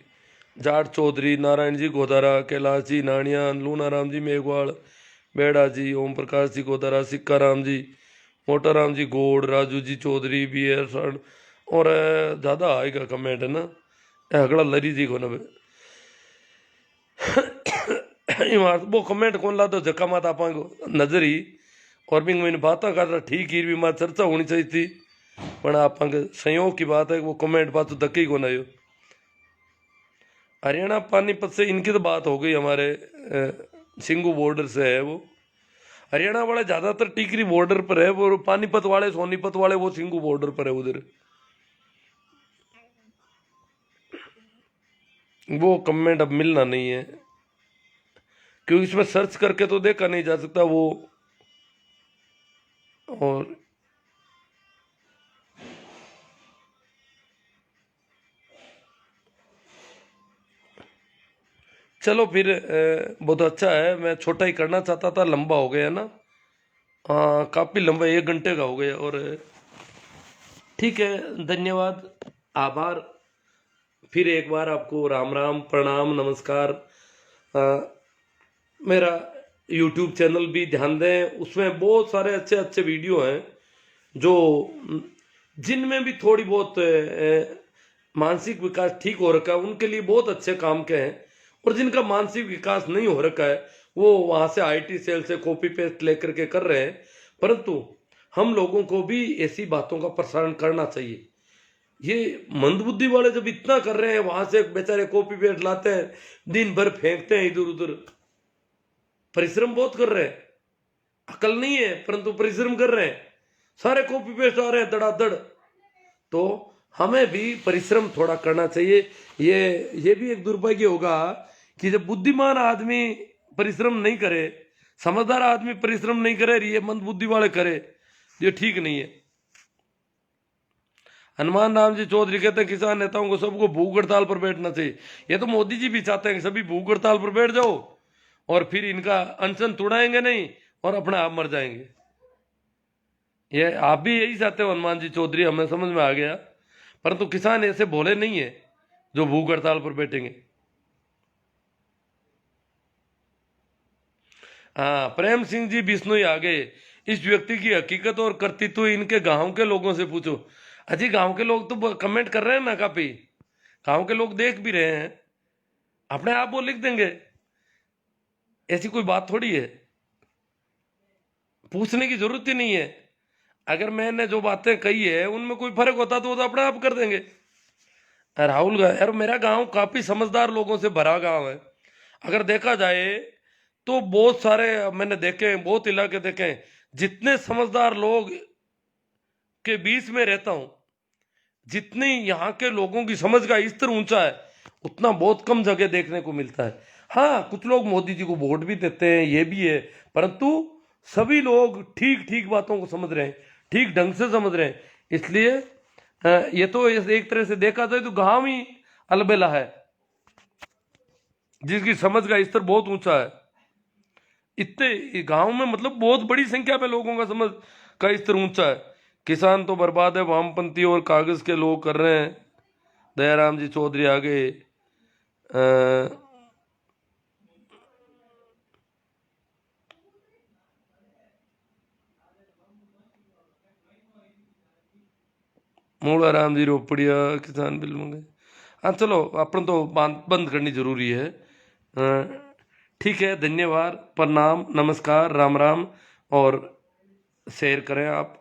जाट चौधरी, नारायण जी गोदारा, कैलाश जी नानिया, लूना राम जी मेघवाल, बेड़ा जी, ओम प्रकाश जी गोदारा, सिक्का राम जी, मोटा राम जी गोड़, Raju ji Chaudhary, B are sir, और ज़्यादा आएगा कमेंट है ना, अगड़ा लरी जी को न इमारत वो कमेंट कौन ला तो जक्का मात आप नजर ही, और भी मैंने बातें कर रहा ठीक ही भी मां चर्चा होनी चाहिए थी, पर आप संयोग की बात है वो कमेंट बात तो धक्के को नहीं हो। हरियाणा पानीपत से इनकी तो बात हो गई, हमारे सिंगू बॉर्डर से है वो। हरियाणा वाले ज्यादातर टिकरी बॉर्डर पर है, वो पानीपत वाले सोनीपत वाले वो सिंगू बॉर्डर पर है उधर। वो कमेंट अब मिलना नहीं है, क्योंकि इसमें सर्च करके तो देखा नहीं जा सकता वो। और चलो फिर बहुत अच्छा है, मैं छोटा ही करना चाहता था, लंबा हो गया ना। हाँ काफी लंबा, 1 घंटे का हो गया। और ठीक है, धन्यवाद, आभार। फिर एक बार आपको राम राम, प्रणाम, नमस्कार। मेरा YouTube चैनल भी ध्यान दें, उसमें बहुत सारे अच्छे अच्छे वीडियो हैं जो जिनमें भी थोड़ी बहुत मानसिक विकास ठीक हो रखा है उनके लिए बहुत अच्छे काम के हैं, और जिनका मानसिक विकास नहीं हो रखा है वो वहां से IT सेल से कॉपी पेस्ट लेकर के कर रहे हैं। परंतु हम लोगों को भी ऐसी बातों का प्रसारण करना चाहिए। ये मंदबुद्धि वाले जब इतना कर रहे हैं, वहां से बेचारे कॉपी पेस्ट लाते हैं, दिन भर फेंकते हैं इधर उधर, परिश्रम बहुत कर रहे हैं, अकल नहीं है परंतु परिश्रम कर रहे हैं, सारे कॉपी पेस्ट आ रहे हैं धड़ाधड़। तो हमें भी परिश्रम थोड़ा करना चाहिए। ये भी एक दुर्भाग्य होगा कि जब बुद्धिमान आदमी परिश्रम नहीं करे, समझदार आदमी परिश्रम नहीं करे, ये मंदबुद्धि वाले करे, ये ठीक नहीं है। हनुमान राम जी चौधरी कहते हैं किसान नेताओं को सबको भूख हड़ताल पर बैठना चाहिए। ये तो मोदी जी भी चाहते हैं कि सभी भूख हड़ताल पर बैठ जाओ और फिर इनका अनशन तुड़ाएंगे नहीं और अपने आप मर जाएंगे। ये आप भी यही चाहते हो हनुमान जी चौधरी, हमें समझ में आ गया, परंतु किसान ऐसे भोले नहीं है जो भूख हड़ताल पर बैठेंगे। हाँ, प्रेम सिंह जी बिश्नोई आ गए। इस व्यक्ति की हकीकत और कर्तृत्व इनके गांव के लोगों से पूछो। अजी गांव के लोग तो कमेंट कर रहे हैं ना, काफी गांव के लोग देख भी रहे हैं, अपने आप वो लिख देंगे, ऐसी कोई बात थोड़ी है, पूछने की जरूरत ही नहीं है। अगर मैंने जो बातें कही है उनमें कोई फर्क होता तो वो तो अपने आप कर देंगे। राहुल यार, मेरा गांव काफी समझदार लोगों से भरा गांव है। अगर देखा जाए तो बहुत सारे मैंने देखे हैं, बहुत इलाके देखे हैं, जितने समझदार लोग के बीच में रहता हूं, जितनी यहाँ के लोगों की समझ का स्तर ऊंचा है, उतना बहुत कम जगह देखने को मिलता है। हाँ, कुछ लोग मोदी जी को वोट भी देते हैं, ये भी है, परंतु सभी लोग ठीक ठीक बातों को समझ रहे हैं, ठीक ढंग से समझ रहे हैं। इसलिए ये तो एक तरह से देखा जाए तो गांव ही अलबेला है, जिसकी समझ का स्तर बहुत ऊंचा है। इतने गांव में मतलब बहुत बड़ी संख्या में लोगों का समझ का स्तर ऊंचा है। किसान तो बर्बाद है, वामपंथी और कागज के लोग कर रहे हैं। दयाराम जी चौधरी आगे मूलाराम जी रोपड़िया किसान बिल मंगे। हाँ चलो, अपन तो बंद करनी जरूरी है। ठीक है, धन्यवाद, प्रणाम, नमस्कार, राम राम, और शेयर करें आप।